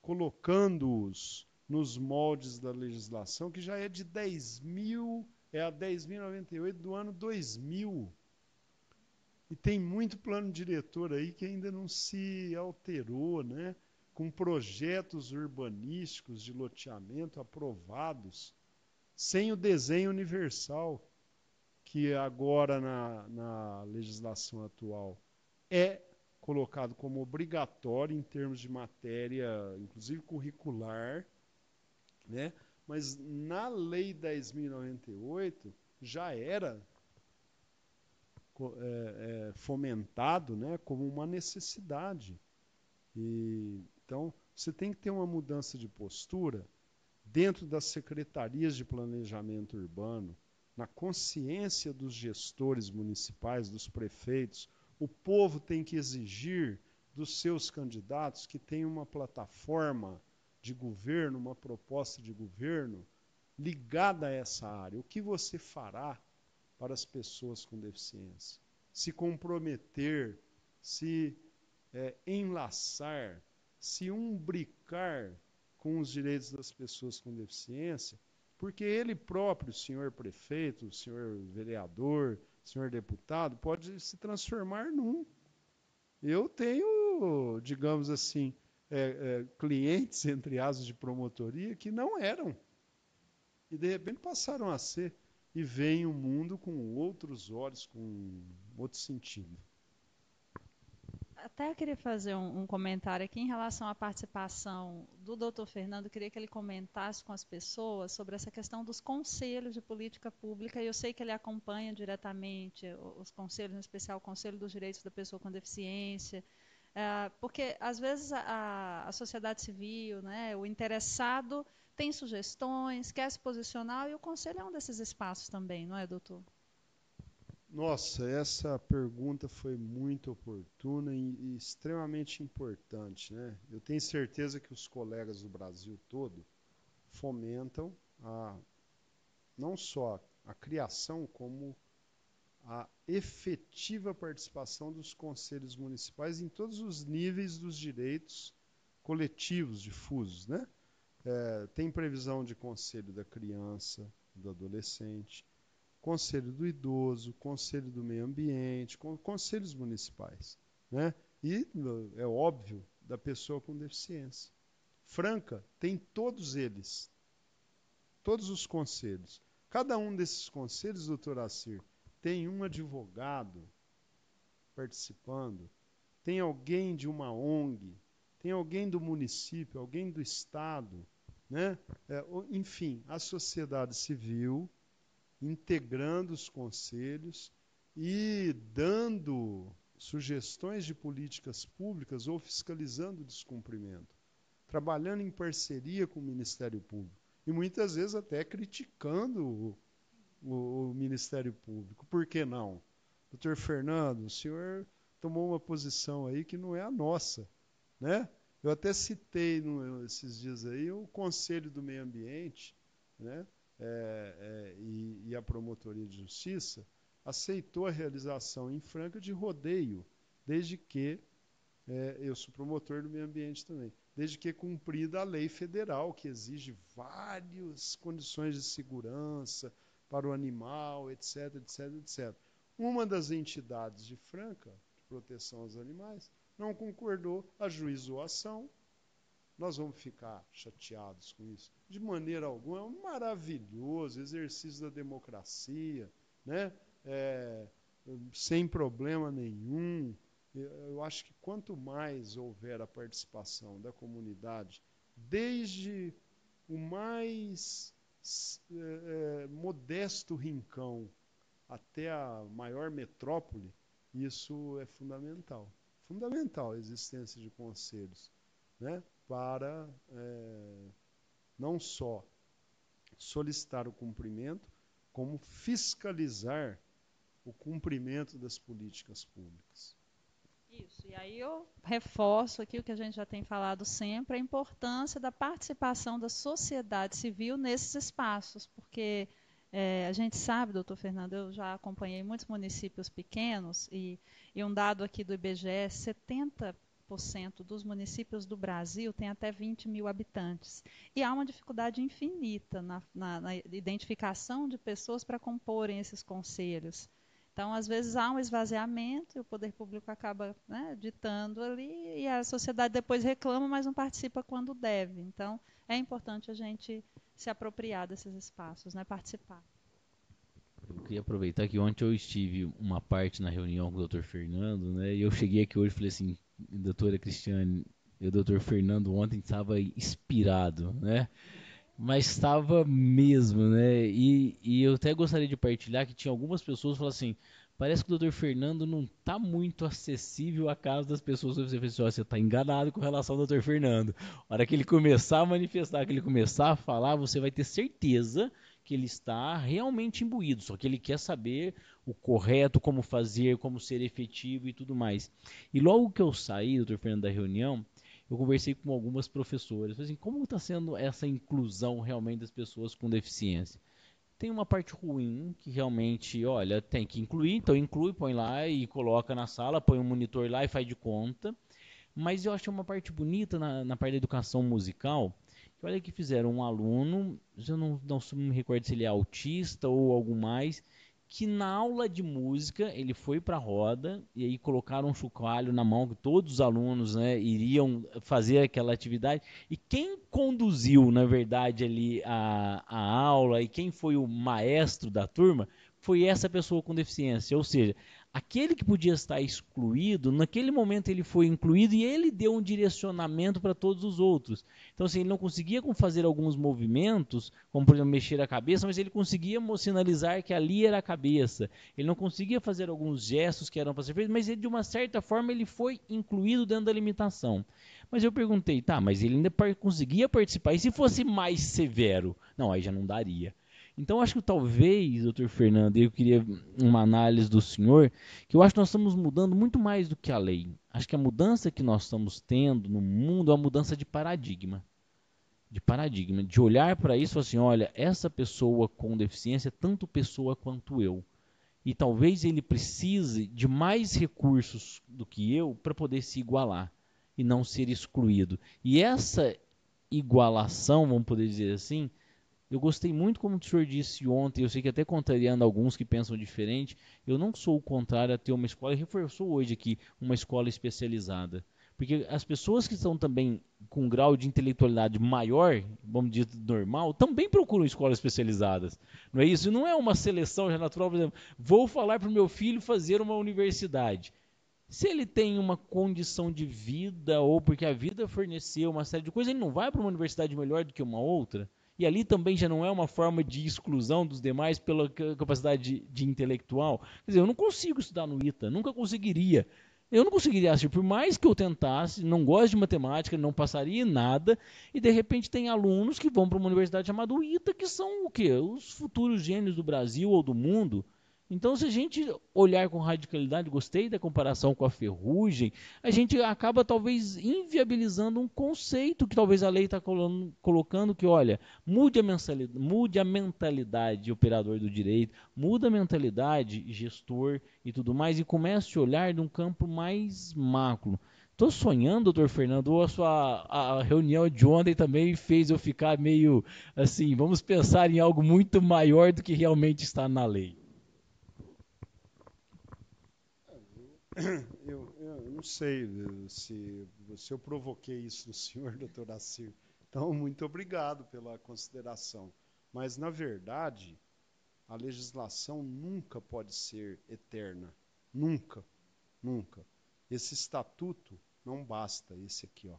colocando-os nos moldes da legislação, que já é de 10.000, é a 10.098 do ano 2000. E tem muito plano diretor aí que ainda não se alterou, né? Com projetos urbanísticos de loteamento aprovados, sem o desenho universal, que agora na legislação atual é colocado como obrigatório em termos de matéria, inclusive curricular, né? Mas na Lei 10.098 já era fomentado, né, como uma necessidade. Então, você tem que ter uma mudança de postura dentro das secretarias de planejamento urbano, na consciência dos gestores municipais, dos prefeitos. O povo tem que exigir dos seus candidatos que tenham uma plataforma de governo, uma proposta de governo ligada a essa área. O que você fará para as pessoas com deficiência? Se comprometer, se enlaçar, se umbricar com os direitos das pessoas com deficiência, porque ele próprio, senhor prefeito, senhor vereador, senhor deputado, pode se transformar num. Eu tenho, digamos assim, clientes, entre aspas, de promotoria que não eram. E de repente passaram a ser. E veem o mundo com outros olhos, com outro sentido. Até eu queria fazer um comentário aqui em relação à participação do Dr. Fernando. Eu queria que ele comentasse com as pessoas sobre essa questão dos conselhos de política pública. E eu sei que ele acompanha diretamente os conselhos, em especial o Conselho dos Direitos da Pessoa com Deficiência, porque às vezes a sociedade civil, né, o interessado tem sugestões, quer se posicionar, e o conselho é um desses espaços também, não é, doutor? Nossa, essa pergunta foi muito oportuna e extremamente importante, né? Eu tenho certeza que os colegas do Brasil todo fomentam não só a criação, como a efetiva participação dos conselhos municipais em todos os níveis dos direitos coletivos difusos, né? Tem previsão de conselho da criança, do adolescente, conselho do idoso, conselho do meio ambiente, conselhos municipais, né? E, é óbvio, da pessoa com deficiência. Franca tem todos eles, todos os conselhos. Cada um desses conselhos, doutor Assir, tem um advogado participando, tem alguém de uma ONG, tem alguém do município, alguém do estado, né? Enfim, a sociedade civil integrando os conselhos e dando sugestões de políticas públicas ou fiscalizando o descumprimento, trabalhando em parceria com o Ministério Público e muitas vezes até criticando o Ministério Público. Por que não? Doutor Fernando, o senhor tomou uma posição aí que não é a nossa, né? Eu até citei esses dias aí o Conselho do Meio Ambiente, né? E a Promotoria de Justiça aceitou a realização em Franca de rodeio, desde que eu sou promotor do meio ambiente também, desde que cumprida a lei federal, que exige várias condições de segurança para o animal, etc, etc, etc. Uma das entidades de Franca, de proteção aos animais, não concordou, ajuizou a ação. Nós vamos ficar chateados com isso? De maneira alguma, é um maravilhoso exercício da democracia, né? Sem problema nenhum. Eu acho que quanto mais houver a participação da comunidade, desde o mais modesto rincão até a maior metrópole, isso é fundamental. Fundamental a existência de conselhos, né? Para não só solicitar o cumprimento, como fiscalizar o cumprimento das políticas públicas. Isso, e aí eu reforço aqui o que a gente já tem falado sempre, a importância da participação da sociedade civil nesses espaços, porque a gente sabe, doutor Fernando, eu já acompanhei muitos municípios pequenos, e um dado aqui do IBGE, 70% dos municípios do Brasil têm até 20 mil habitantes. E há uma dificuldade infinita na identificação de pessoas para comporem esses conselhos. Então, às vezes, há um esvaziamento e o poder público acaba, né, ditando ali, e a sociedade depois reclama, mas não participa quando deve. Então, é importante a gente se apropriar desses espaços, né, participar. Eu queria aproveitar que ontem eu estive uma parte na reunião com o Dr. Fernando, né? E eu cheguei aqui hoje e falei assim, doutora Cristiane, o Dr. Fernando ontem estava inspirado, né? Mas estava mesmo, né? E eu até gostaria de partilhar que tinha algumas pessoas que falaram assim, parece que o Dr. Fernando não está muito acessível à casa das pessoas. Você falou assim, você está enganado com relação ao Dr. Fernando. A hora que ele começar a manifestar, que ele começar a falar, você vai ter certeza que ele está realmente imbuído, só que ele quer saber o correto, como fazer, como ser efetivo e tudo mais. E logo que eu saí, doutor Fernando, da reunião, eu conversei com algumas professoras, falei assim, como está sendo essa inclusão realmente das pessoas com deficiência? Tem uma parte ruim que realmente, olha, tem que incluir, então inclui, põe lá e coloca na sala, põe um monitor lá e faz de conta. Mas eu achei uma parte bonita na parte da educação musical, que olha que fizeram um aluno, eu não me recordo se ele é autista ou algo mais, que na aula de música ele foi para a roda e aí colocaram um chocalho na mão que todos os alunos, né, iriam fazer aquela atividade, e quem conduziu na verdade ali a aula e quem foi o maestro da turma foi essa pessoa com deficiência, ou seja, aquele que podia estar excluído, naquele momento ele foi incluído e ele deu um direcionamento para todos os outros. Então, assim, ele não conseguia fazer alguns movimentos, como por exemplo mexer a cabeça, mas ele conseguia sinalizar que ali era a cabeça. Ele não conseguia fazer alguns gestos que eram para ser feitos, mas ele, de uma certa forma ele foi incluído dentro da limitação. Mas eu perguntei, tá, mas ele ainda conseguia participar, e se fosse mais severo? Não, aí já não daria. Então, acho que talvez, doutor Fernando, eu queria uma análise do senhor, que eu acho que nós estamos mudando muito mais do que a lei. Acho que a mudança que nós estamos tendo no mundo é uma mudança de paradigma. De olhar para isso e falar assim, olha, essa pessoa com deficiência é tanto pessoa quanto eu. E talvez ele precise de mais recursos do que eu para poder se igualar e não ser excluído. E essa igualação, vamos poder dizer assim, eu gostei muito, como o senhor disse ontem, eu sei que até contrariando alguns que pensam diferente, eu não sou o contrário a ter uma escola, e reforçou hoje aqui, uma escola especializada. Porque as pessoas que estão também com um grau de intelectualidade maior, vamos dizer, normal, também procuram escolas especializadas. Não é isso? Não é uma seleção já natural, por exemplo, vou falar para o meu filho fazer uma universidade. Se ele tem uma condição de vida, ou porque a vida forneceu uma série de coisas, ele não vai para uma universidade melhor do que uma outra. E ali também já não é uma forma de exclusão dos demais pela capacidade de intelectual. Quer dizer, eu não consigo estudar no ITA, nunca conseguiria. Eu não conseguiria assistir, por mais que eu tentasse, não gosto de matemática, não passaria em nada, e de repente tem alunos que vão para uma universidade chamada ITA, que são o quê? Os futuros gênios do Brasil ou do mundo. Então, se a gente olhar com radicalidade, gostei da comparação com a ferrugem, a gente acaba talvez inviabilizando um conceito que talvez a lei está colocando, que olha, mude a mentalidade operador do direito, muda a mentalidade gestor e tudo mais, e comece a olhar de um campo mais macro. tô sonhando, doutor Fernando, ou a reunião de ontem também fez eu ficar meio assim, vamos pensar em algo muito maior do que realmente está na lei? Eu não sei se eu provoquei isso no senhor, doutor Assir. Então, muito obrigado pela consideração. Mas, na verdade, a legislação nunca pode ser eterna. Nunca, nunca. Esse estatuto não basta, esse aqui, ó,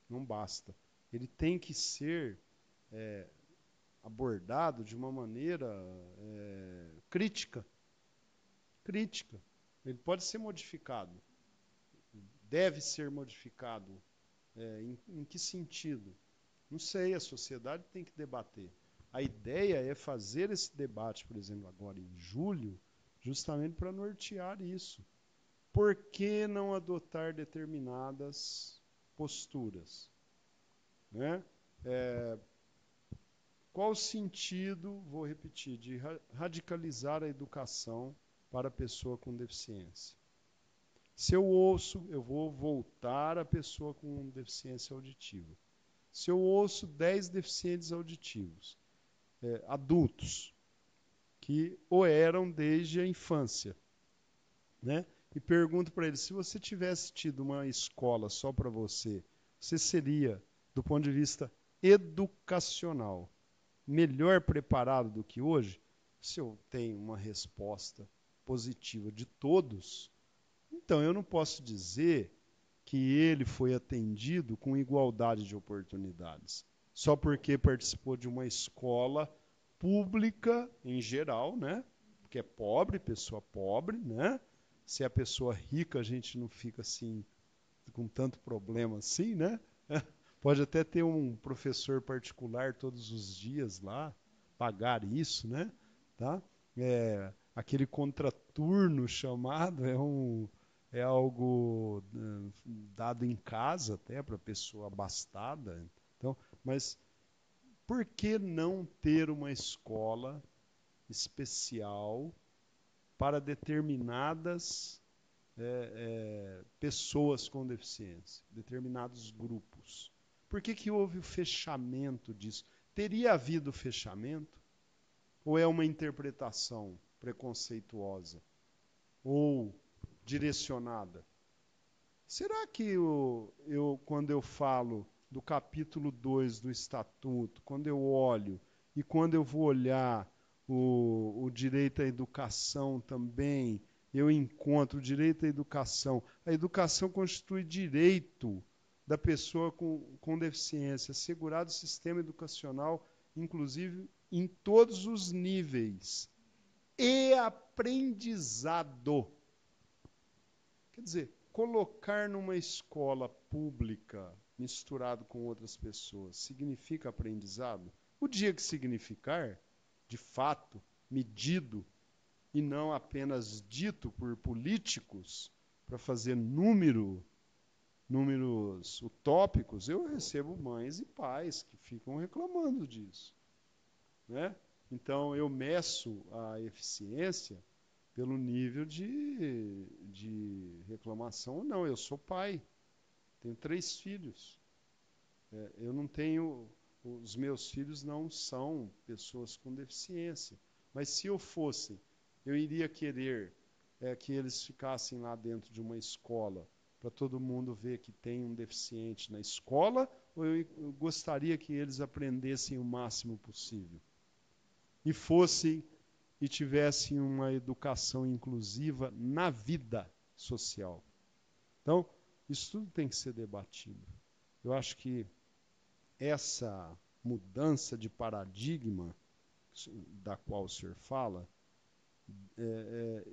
não basta. Ele tem que ser abordado de uma maneira crítica. Crítica. Ele pode ser modificado, deve ser modificado. Em que sentido? Não sei, a sociedade tem que debater. A ideia é fazer esse debate, por exemplo, agora em julho, justamente para nortear isso. Por que não adotar determinadas posturas? Né? Qual o sentido, vou repetir, de radicalizar a educação para a pessoa com deficiência? Se eu ouço, eu vou voltar à pessoa com deficiência auditiva. Se eu ouço 10 deficientes auditivos, adultos, que o eram desde a infância, né? E pergunto para eles, se você tivesse tido uma escola só para você, você seria, do ponto de vista educacional, melhor preparado do que hoje? Se eu tenho uma resposta positiva de todos, então eu não posso dizer que ele foi atendido com igualdade de oportunidades, só porque participou de uma escola pública em geral, né? Porque é pobre, pessoa pobre, né? Se é a pessoa rica, a gente não fica assim com tanto problema assim, né? Pode até ter um professor particular todos os dias lá, pagar isso, né? Tá? Aquele contraturno chamado é algo dado em casa até para pessoa abastada. Então, mas por que não ter uma escola especial para determinadas pessoas com deficiência, determinados grupos? Por que houve o fechamento disso? Teria havido fechamento? Ou é uma interpretação preconceituosa? Ou direcionada? Será que quando eu falo do capítulo 2 do Estatuto, quando eu olho e quando eu vou olhar o direito à educação também, eu encontro o direito à educação. A educação constitui direito da pessoa com deficiência, assegurado o sistema educacional, inclusive em todos os níveis. E aprendizado. Quer dizer, colocar numa escola pública misturado com outras pessoas significa aprendizado? O dia que significar, de fato, medido e não apenas dito por políticos para fazer números utópicos, eu recebo mães e pais que ficam reclamando disso, né? Então, eu meço a eficiência pelo nível de reclamação ou não. Eu sou pai, tenho 3 filhos. Eu não tenho, os meus filhos não são pessoas com deficiência. Mas se eu fosse, eu iria querer que eles ficassem lá dentro de uma escola para todo mundo ver que tem um deficiente na escola, ou eu gostaria que eles aprendessem o máximo possível? E fossem e tivessem uma educação inclusiva na vida social. Então, isso tudo tem que ser debatido. Eu acho que essa mudança de paradigma da qual o senhor fala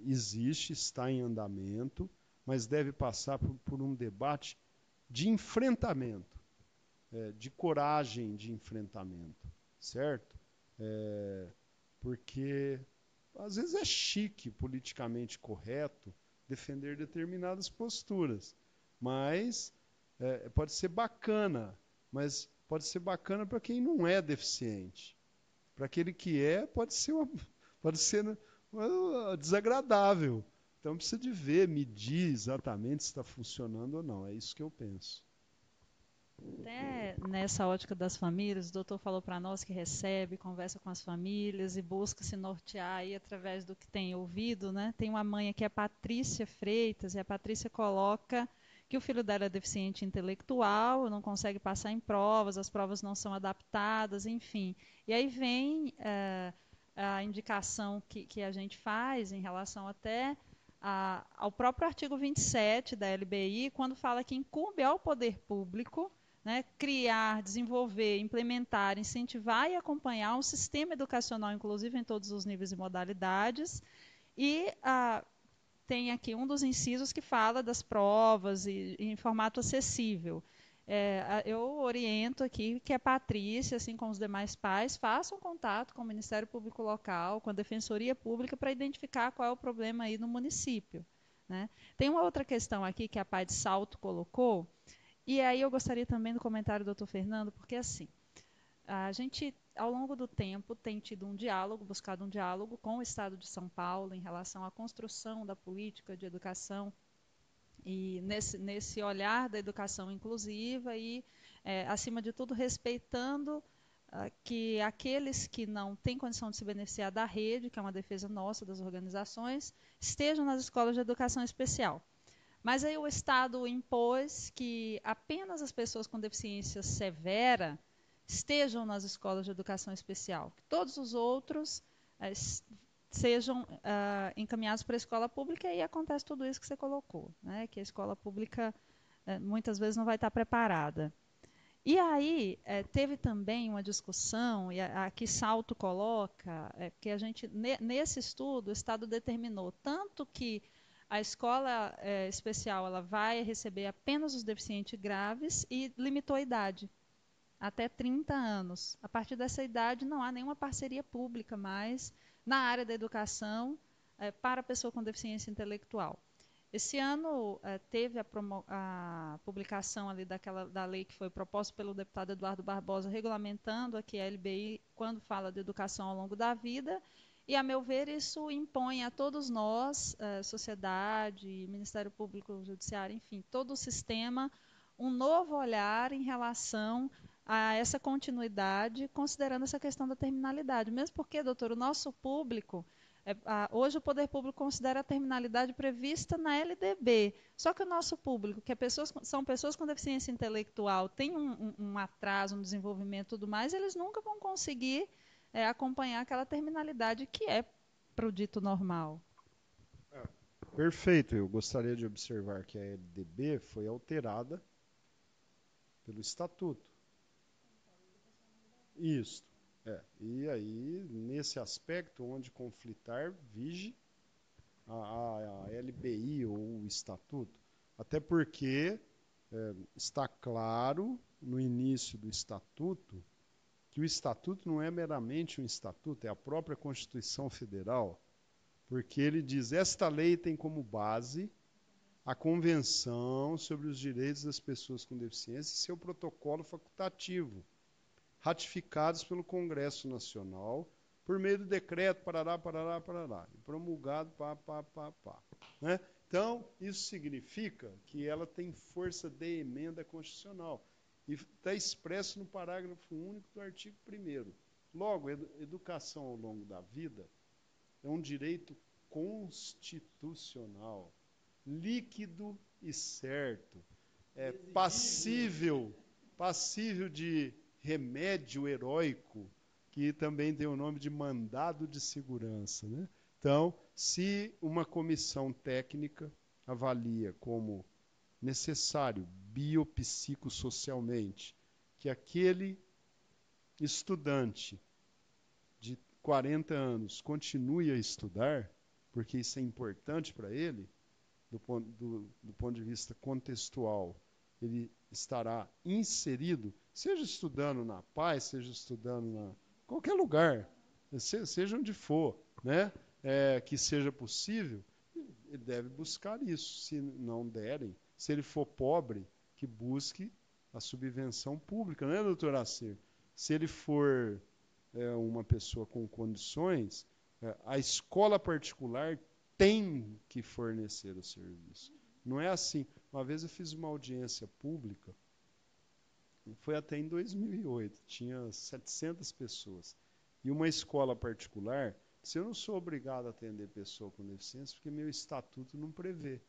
existe, está em andamento, mas deve passar por um debate de enfrentamento, de coragem de enfrentamento, certo? Porque às vezes é chique, politicamente correto, defender determinadas posturas. Mas pode ser bacana, mas pode ser bacana para quem não é deficiente. Para aquele que pode ser desagradável. Então precisa de ver, medir exatamente se está funcionando ou não. É isso que eu penso. Até nessa ótica das famílias, o doutor falou para nós que recebe, conversa com as famílias e busca se nortear aí através do que tem ouvido, né? Tem uma mãe aqui, a Patrícia Freitas, e a Patrícia coloca que o filho dela é deficiente intelectual, não consegue passar em provas, as provas não são adaptadas, enfim. E aí vem a indicação que a gente faz em relação até ao próprio artigo 27 da LBI, quando fala que incumbe ao poder público, né, criar, desenvolver, implementar, incentivar e acompanhar um sistema educacional inclusivo em todos os níveis e modalidades. E tem aqui um dos incisos que fala das provas e em formato acessível. Eu oriento aqui que a Patrícia, assim como os demais pais, façam contato com o Ministério Público Local, com a Defensoria Pública, para identificar qual é o problema aí no município. Né? Tem uma outra questão aqui que a Pai de Salto colocou, e aí eu gostaria também do comentário do Dr. Fernando, porque assim, a gente, ao longo do tempo, tem tido um diálogo, buscado um diálogo com o Estado de São Paulo em relação à construção da política de educação e nesse olhar da educação inclusiva e, acima de tudo, respeitando que aqueles que não têm condição de se beneficiar da rede, que é uma defesa nossa das organizações, estejam nas escolas de educação especial. Mas aí o Estado impôs que apenas as pessoas com deficiência severa estejam nas escolas de educação especial, que todos os outros sejam encaminhados para a escola pública, e aí acontece tudo isso que você colocou, né? Que a escola pública muitas vezes não vai estar preparada. E aí teve também uma discussão, e aqui Salto coloca, que a gente, nesse estudo, o Estado determinou tanto que a escola especial ela vai receber apenas os deficientes graves e limitou a idade até 30 anos. A partir dessa idade não há nenhuma parceria pública mais na área da educação para a pessoa com deficiência intelectual. Esse ano teve a publicação ali da lei que foi proposta pelo deputado Eduardo Barbosa, regulamentando aqui a LBI quando fala de educação ao longo da vida. E, a meu ver, isso impõe a todos nós, sociedade, Ministério Público, Judiciário, enfim, todo o sistema, um novo olhar em relação a essa continuidade, considerando essa questão da terminalidade. Mesmo porque, doutor, o nosso público, hoje o poder público considera a terminalidade prevista na LDB. Só que o nosso público, que são pessoas com deficiência intelectual, tem um atraso no desenvolvimento e tudo mais, eles nunca vão conseguir acompanhar aquela terminalidade que é para o dito normal. Perfeito. Eu gostaria de observar que a LDB foi alterada pelo Estatuto. Isso. E aí, nesse aspecto, onde conflitar, vige a LBI ou o Estatuto. Até porque está claro no início do Estatuto que o Estatuto não é meramente um Estatuto, é a própria Constituição Federal, porque ele diz: esta lei tem como base a Convenção sobre os Direitos das Pessoas com Deficiência e seu protocolo facultativo, ratificados pelo Congresso Nacional por meio do decreto, parará, parará, parará, e promulgado, né? Então, isso significa que ela tem força de emenda constitucional. E está expresso no parágrafo único do artigo 1º. Logo, educação ao longo da vida é um direito constitucional, líquido e certo, passível de remédio heróico, que também tem o nome de mandado de segurança, né? Então, se uma comissão técnica avalia como necessário biopsicossocialmente que aquele estudante de 40 anos continue a estudar, porque isso é importante para ele, do ponto de vista contextual, ele estará inserido, seja estudando na paz, seja estudando em qualquer lugar, seja onde for, né? Que seja possível, ele deve buscar isso. Se não derem, se ele for pobre, que busque a subvenção pública, né, doutor Acer? Se ele for uma pessoa com condições, a escola particular tem que fornecer o serviço. Não é assim. Uma vez eu fiz uma audiência pública, foi até em 2008, tinha 700 pessoas. E uma escola particular, se eu não sou obrigado a atender pessoa com deficiência, porque meu estatuto não prevê.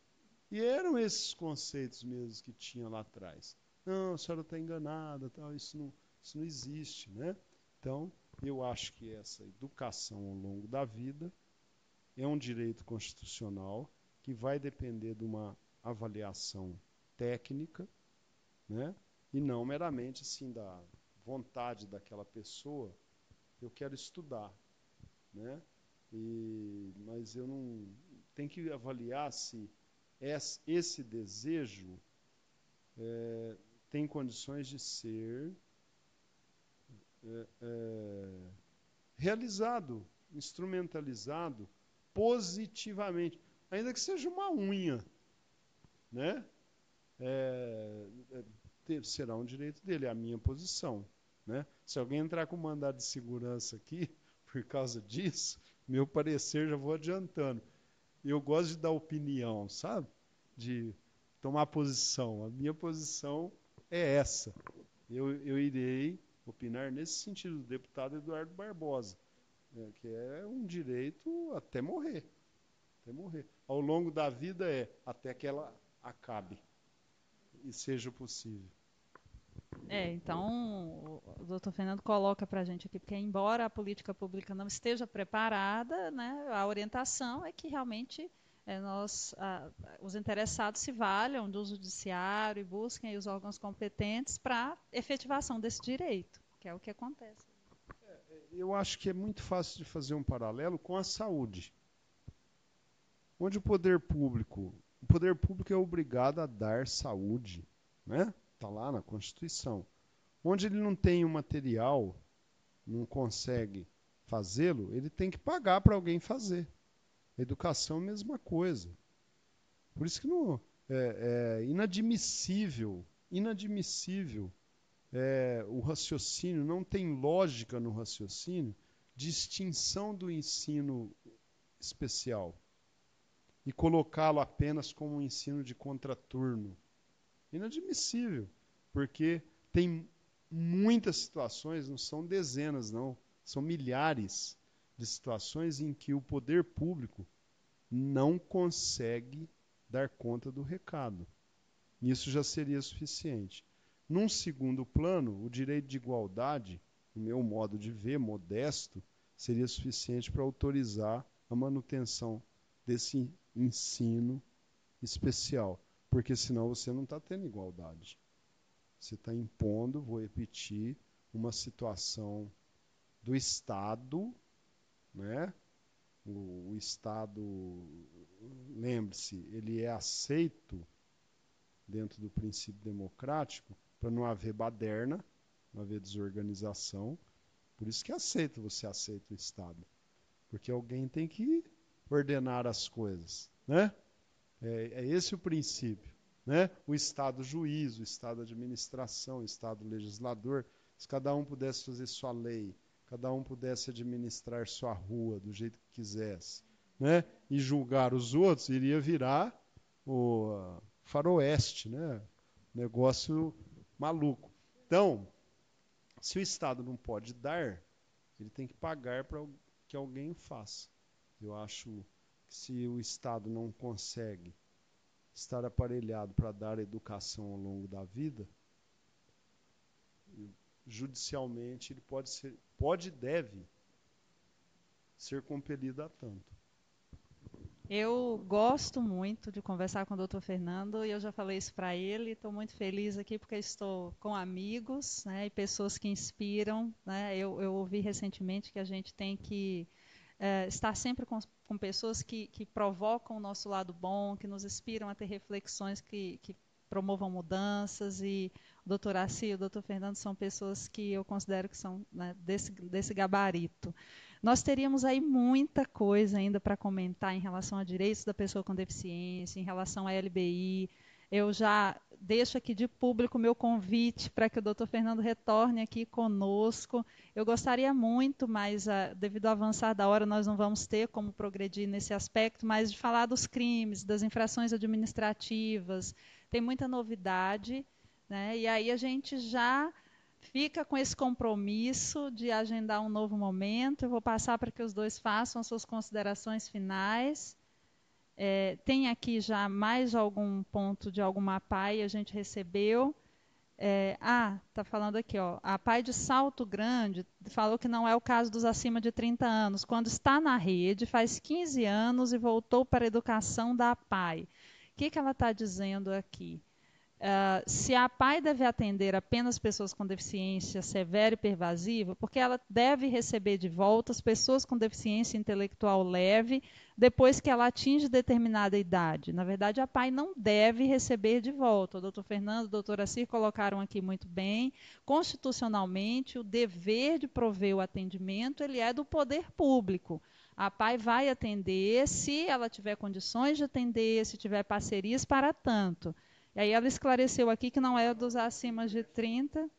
E eram esses conceitos mesmo que tinha lá atrás. Não, a senhora está enganada, tal, isso não existe, né? Então, eu acho que essa educação ao longo da vida é um direito constitucional que vai depender de uma avaliação técnica, né? E não meramente assim da vontade daquela pessoa, eu quero estudar, né? Mas eu não tem que avaliar se esse desejo tem condições de ser realizado, instrumentalizado positivamente, ainda que seja uma unha, né? Será um direito dele, é a minha posição, né? Se alguém entrar com mandado de segurança aqui por causa disso, meu parecer já vou adiantando. Eu gosto de dar opinião, sabe? De tomar posição. A minha posição é essa. Eu irei opinar nesse sentido, do deputado Eduardo Barbosa, né, que é um direito até morrer. Até morrer. Ao longo da vida até que ela acabe e seja possível. Então, o doutor Fernando coloca para a gente aqui, porque embora a política pública não esteja preparada, né, a orientação é que realmente os interessados se valham do judiciário e busquem os órgãos competentes para efetivação desse direito, que é o que acontece. Eu acho que é muito fácil de fazer um paralelo com a saúde, onde o poder público é obrigado a dar saúde, né? Está lá na Constituição. Onde ele não tem o material, não consegue fazê-lo, ele tem que pagar para alguém fazer. Educação, mesma coisa. Por isso que não, é inadmissível o raciocínio, não tem lógica no raciocínio de extinção do ensino especial e colocá-lo apenas como um ensino de contraturno. Inadmissível, porque tem muitas situações, não são dezenas, não, são milhares de situações em que o poder público não consegue dar conta do recado. Isso já seria suficiente. Num segundo plano, o direito de igualdade, no meu modo de ver, modesto, seria suficiente para autorizar a manutenção desse ensino especial, porque senão você não está tendo igualdade. Você está impondo, vou repetir, uma situação do Estado, né? O Estado, lembre-se, ele é aceito dentro do princípio democrático para não haver baderna, não haver desorganização. Por isso que você aceita o Estado. Porque alguém tem que ordenar as coisas, né? É esse o princípio, né? O Estado juiz, o Estado administração, o Estado legislador. Se cada um pudesse fazer sua lei, cada um pudesse administrar sua rua do jeito que quisesse, né? E julgar os outros, iria virar o faroeste, né? Negócio maluco. Então, se o Estado não pode dar, ele tem que pagar para que alguém o faça. Eu acho que se o Estado não consegue estar aparelhado para dar educação ao longo da vida, judicialmente ele pode e deve ser compelido a tanto. Eu gosto muito de conversar com o doutor Fernando e eu já falei isso para ele. Estou muito feliz aqui porque estou com amigos, né, e pessoas que inspiram, né? Eu ouvi recentemente que a gente tem que estar sempre com pessoas que provocam o nosso lado bom, que nos inspiram a ter reflexões que promovam mudanças. E o doutor Assi e o doutor Fernando são pessoas que eu considero que são, né, desse gabarito. Nós teríamos aí muita coisa ainda para comentar em relação a direitos da pessoa com deficiência, em relação à LBI, Eu já deixo aqui de público o meu convite para que o doutor Fernando retorne aqui conosco. Eu gostaria muito, mas devido ao avançar da hora, nós não vamos ter como progredir nesse aspecto, mas de falar dos crimes, das infrações administrativas. Tem muita novidade, né? E aí a gente já fica com esse compromisso de agendar um novo momento. Eu vou passar para que os dois façam as suas considerações finais. Tem aqui já mais algum ponto de alguma PAI a gente recebeu. Tá falando aqui, ó. A PAI de Salto Grande falou que não é o caso dos acima de 30 anos. Quando está na rede, faz 15 anos e voltou para a educação da PAI. O que ela está dizendo aqui? Se a PAI deve atender apenas pessoas com deficiência severa e pervasiva, porque ela deve receber de volta as pessoas com deficiência intelectual leve depois que ela atinge determinada idade. Na verdade, a PAI não deve receber de volta. O doutor Fernando e a doutora Cir colocaram aqui muito bem. Constitucionalmente, o dever de prover o atendimento ele é do poder público. A PAI vai atender se ela tiver condições de atender, se tiver parcerias para tanto. E aí ela esclareceu aqui que não é dos acima de 30.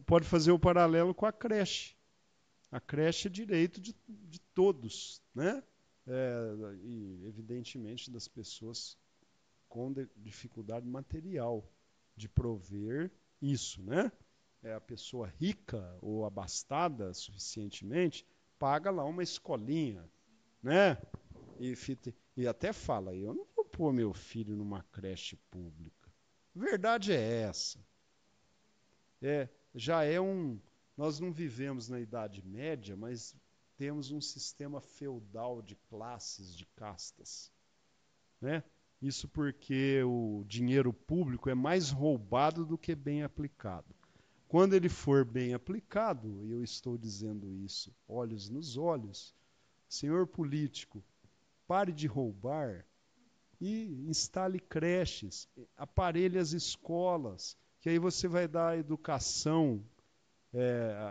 Pode fazer o paralelo com a creche. A creche é direito de todos, né? E evidentemente das pessoas com dificuldade material de prover isso, né? A pessoa rica ou abastada suficientemente paga lá uma escolinha, né? E até fala, eu não vou pôr meu filho numa creche pública. A verdade é essa. Nós não vivemos na Idade Média, mas temos um sistema feudal de classes, de castas, né? Isso porque o dinheiro público é mais roubado do que bem aplicado. Quando ele for bem aplicado, e eu estou dizendo isso olhos nos olhos, senhor político, pare de roubar e instale creches, aparelhe as escolas, que aí você vai dar educação,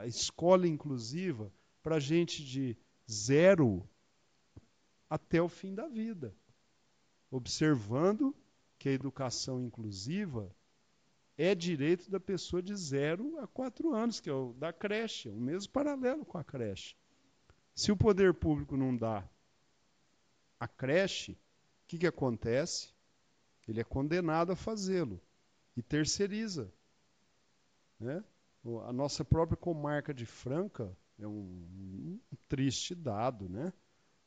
a escola inclusiva, para gente de 0 até o fim da vida. Observando que a educação inclusiva é direito da pessoa de 0 a 4 anos, que é o da creche, o mesmo paralelo com a creche. Se o poder público não dá a creche, o que acontece? Ele é condenado a fazê-lo e terceiriza, né? A nossa própria comarca de Franca é um triste dado, né?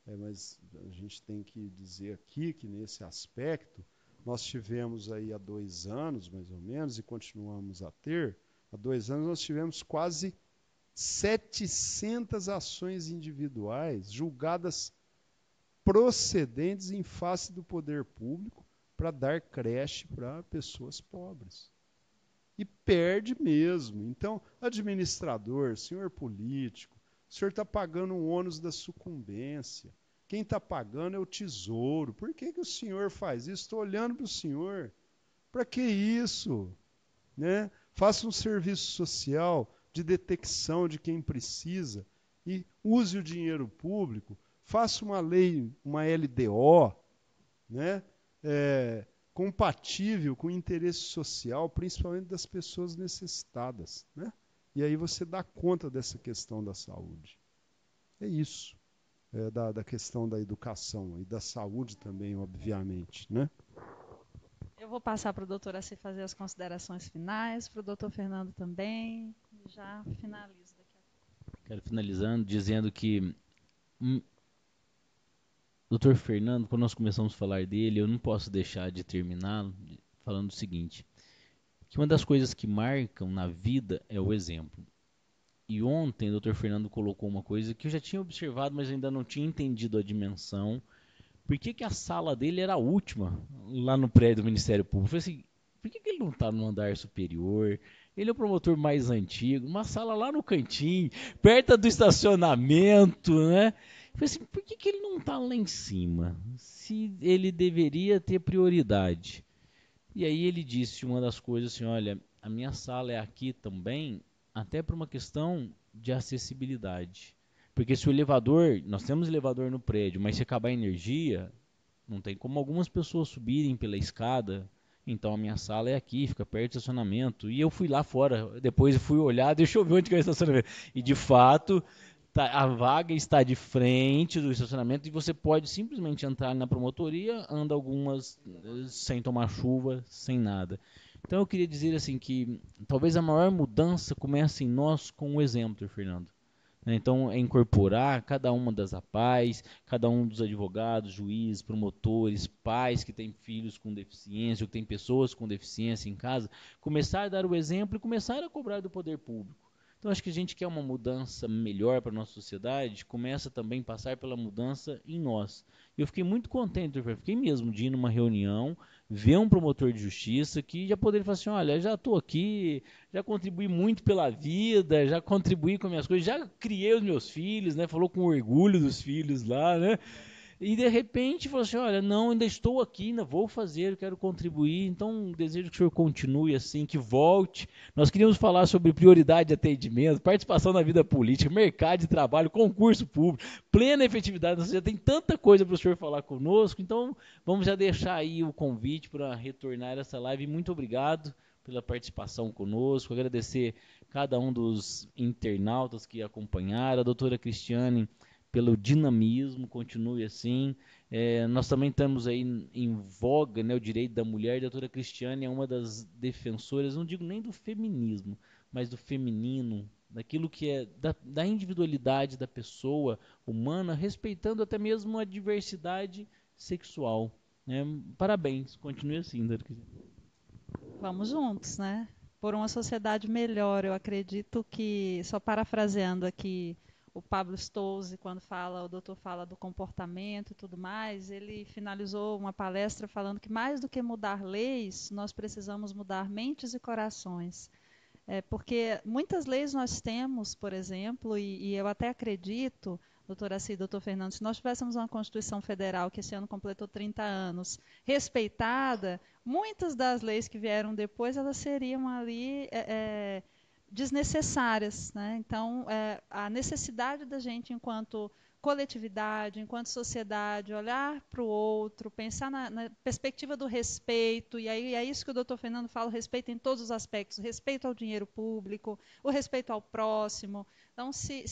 Mas a gente tem que dizer aqui que nesse aspecto nós tivemos aí há 2 anos, mais ou menos, e continuamos a ter, há 2 anos nós tivemos quase 700 ações individuais julgadas procedentes em face do poder público para dar creche para pessoas pobres. E perde mesmo. Então, administrador, senhor político, o senhor está pagando um ônus da sucumbência. Quem está pagando é o tesouro. Por que o senhor faz isso? Estou olhando para o senhor. Para que isso? Né? Faça um serviço social de detecção de quem precisa e use o dinheiro público. Faça uma lei, uma LDO, né? Compatível com o interesse social, principalmente das pessoas necessitadas, né? E aí você dá conta dessa questão da saúde. É isso, da questão da educação e da saúde também, obviamente, né? Eu vou passar para o doutor Assi fazer as considerações finais, para o doutor Fernando também, e já finalizo daqui a pouco. Quero finalizando dizendo que Dr. Fernando, quando nós começamos a falar dele, eu não posso deixar de terminar falando o seguinte, que uma das coisas que marcam na vida é o exemplo. E ontem o Dr. Fernando colocou uma coisa que eu já tinha observado, mas ainda não tinha entendido a dimensão. Por que a sala dele era a última lá no prédio do Ministério Público? Eu falei assim, por que ele não está no andar superior? Ele é o promotor mais antigo, uma sala lá no cantinho, perto do estacionamento, né? Eu falei assim, por que ele não está lá em cima? Se ele deveria ter prioridade. E aí ele disse uma das coisas assim, olha, a minha sala é aqui também, até por uma questão de acessibilidade. Porque se o elevador, nós temos elevador no prédio, mas se acabar a energia, Não tem como algumas pessoas subirem pela escada. Então a minha sala é aqui, fica perto do estacionamento. E eu fui lá fora, depois eu fui olhar, deixa eu ver onde que é o estacionamento. E de fato, a vaga está de frente do estacionamento e você pode simplesmente entrar na promotoria, anda algumas sem tomar chuva, sem nada. Então eu queria dizer assim que talvez a maior mudança comece em nós com o exemplo, Fernando. Então, é incorporar cada uma das APAES, cada um dos advogados, juízes, promotores, pais que têm filhos com deficiência, ou que têm pessoas com deficiência em casa, começar a dar o exemplo e começar a cobrar do poder público. Então, acho que a gente quer uma mudança melhor para a nossa sociedade, começa também a passar pela mudança em nós. Eu fiquei muito contente, fiquei mesmo de ir numa reunião, ver um promotor de justiça que já poderia falar assim, olha, já estou aqui, já contribuí muito pela vida, já contribuí com as minhas coisas, já criei os meus filhos, né? Falou com orgulho dos filhos lá, né? E de repente falou assim, olha, não, ainda estou aqui, ainda vou fazer, quero contribuir, então desejo que o senhor continue assim, que volte. Nós queríamos falar sobre prioridade de atendimento, participação na vida política, mercado de trabalho, concurso público, plena efetividade, você já tem tanta coisa para o senhor falar conosco, então vamos já deixar aí o convite para retornar essa live. Muito obrigado pela participação conosco, agradecer cada um dos internautas que acompanharam, a doutora Cristiane pelo dinamismo, continue assim. Nós também estamos aí em voga, né, o direito da mulher. A doutora Cristiane é uma das defensoras, não digo nem do feminismo, mas do feminino, daquilo que é da individualidade da pessoa humana, respeitando até mesmo a diversidade sexual. Né? Parabéns, continue assim, doutora Cristiane. Vamos juntos, né? Por uma sociedade melhor. Eu acredito que, só parafraseando aqui o Pablo Stolze, quando fala, o doutor fala do comportamento e tudo mais, ele finalizou uma palestra falando que mais do que mudar leis, nós precisamos mudar mentes e corações. Porque muitas leis nós temos, por exemplo, e eu até acredito, doutora Assi, doutor Fernando, se nós tivéssemos uma Constituição Federal que esse ano completou 30 anos, respeitada, muitas das leis que vieram depois, elas seriam ali desnecessárias. Né? Então, a necessidade da gente, enquanto coletividade, enquanto sociedade, olhar para o outro, pensar na perspectiva do respeito, e aí é isso que o doutor Fernando fala, o respeito em todos os aspectos, o respeito ao dinheiro público, o respeito ao próximo. Então, se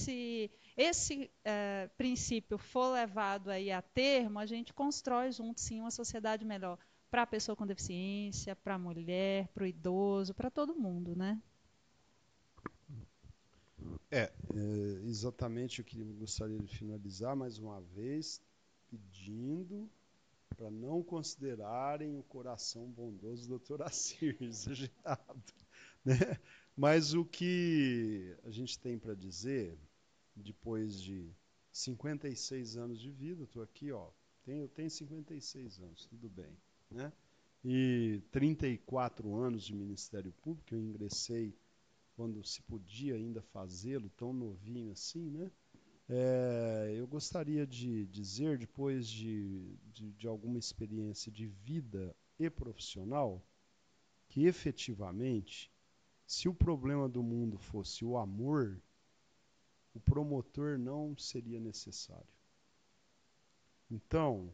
esse princípio for levado aí a termo, a gente constrói junto, sim, uma sociedade melhor para a pessoa com deficiência, para a mulher, para o idoso, para todo mundo, né? Exatamente o que eu gostaria de finalizar mais uma vez, pedindo para não considerarem o coração bondoso do Dr. Assir exagerado, né? Mas o que a gente tem para dizer, depois de 56 anos de vida, estou aqui, ó, eu tenho 56 anos, tudo bem, né? E 34 anos de Ministério Público, eu ingressei quando se podia ainda fazê-lo, tão novinho assim, né? Eu gostaria de dizer, depois de alguma experiência de vida e profissional, que efetivamente, se o problema do mundo fosse o amor, o promotor não seria necessário. Então,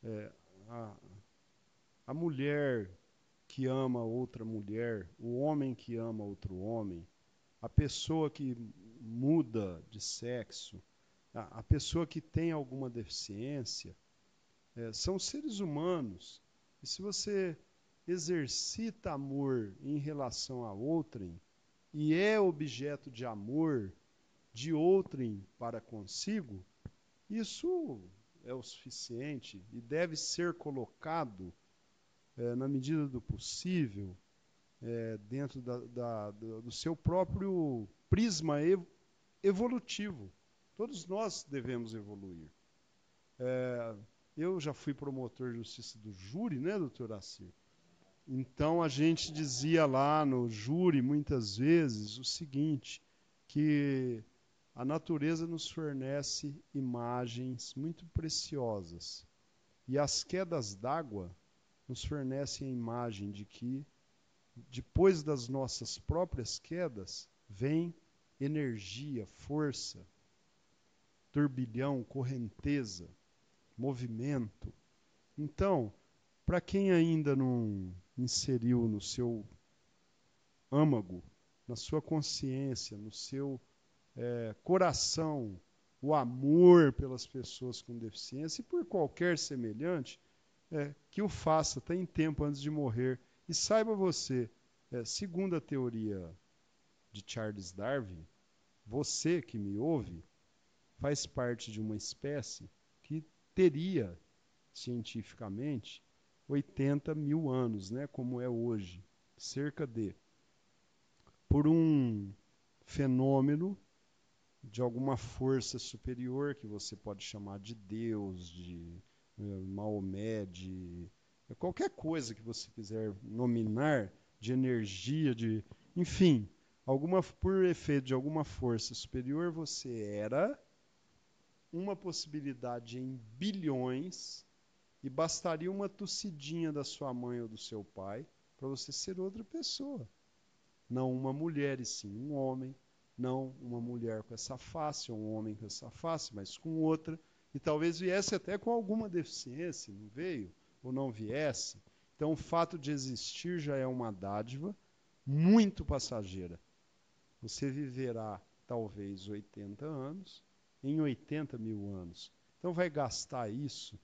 é, a, a mulher que ama outra mulher, o homem que ama outro homem, a pessoa que muda de sexo, a pessoa que tem alguma deficiência, são seres humanos. E se você exercita amor em relação a outrem e é objeto de amor de outrem para consigo, isso é o suficiente e deve ser colocado, na medida do possível, dentro do seu próprio prisma evolutivo. Todos nós devemos evoluir. Eu já fui promotor de justiça do júri, né, doutor Assir? Então a gente dizia lá no júri, muitas vezes, o seguinte, que a natureza nos fornece imagens muito preciosas. E as quedas d'água nos fornecem a imagem de que, depois das nossas próprias quedas, vem energia, força, turbilhão, correnteza, movimento. Então, para quem ainda não inseriu no seu âmago, na sua consciência, no seu coração, o amor pelas pessoas com deficiência e por qualquer semelhante, que o faça, tem tempo antes de morrer. E saiba você, segundo a teoria de Charles Darwin, você que me ouve faz parte de uma espécie que teria, cientificamente, 80 mil anos, né, como é hoje, cerca de, por um fenômeno de alguma força superior, que você pode chamar de Deus, de Maomé, de qualquer coisa que você quiser nominar, de energia, enfim, por efeito de alguma força superior, você era uma possibilidade em bilhões e bastaria uma tossidinha da sua mãe ou do seu pai para você ser outra pessoa. Não uma mulher, e sim um homem. Não uma mulher com essa face, ou um homem com essa face, mas com outra. E talvez viesse até com alguma deficiência, não veio, ou não viesse. Então, o fato de existir já é uma dádiva muito passageira. Você viverá, talvez, 80 anos, em 80 mil anos. Então, vai gastar isso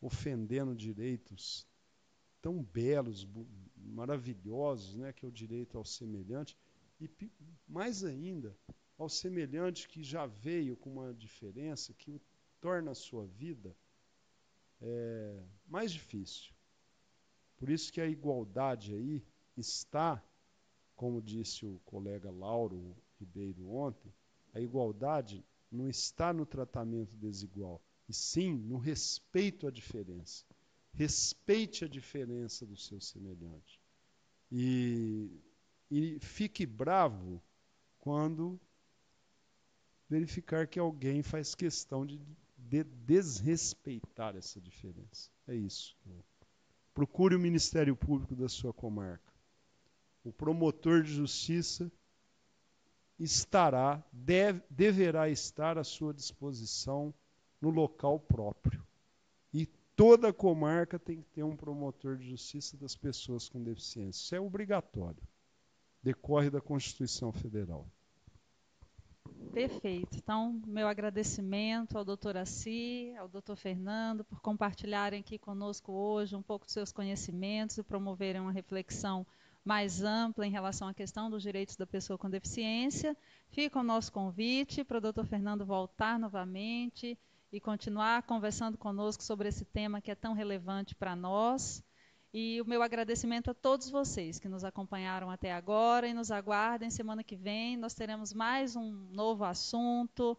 ofendendo direitos tão belos, maravilhosos, né, que é o direito ao semelhante, e mais ainda, ao semelhante que já veio com uma diferença que torna a sua vida mais difícil. Por isso que a igualdade aí está, como disse o colega Lauro Ribeiro ontem, a igualdade não está no tratamento desigual, e sim no respeito à diferença. Respeite a diferença do seu semelhante. E fique bravo quando verificar que alguém faz questão de desrespeitar essa diferença. É isso. Procure o Ministério Público da sua comarca. O promotor de justiça deverá estar à sua disposição no local próprio. E toda comarca tem que ter um promotor de justiça das pessoas com deficiência. Isso é obrigatório. Decorre da Constituição Federal. Perfeito. Então, meu agradecimento ao doutor Assi, ao doutor Fernando, por compartilharem aqui conosco hoje um pouco dos seus conhecimentos e promoverem uma reflexão mais ampla em relação à questão dos direitos da pessoa com deficiência. Fica o nosso convite para o doutor Fernando voltar novamente e continuar conversando conosco sobre esse tema que é tão relevante para nós. E o meu agradecimento a todos vocês que nos acompanharam até agora e nos aguardem semana que vem. Nós teremos mais um novo assunto,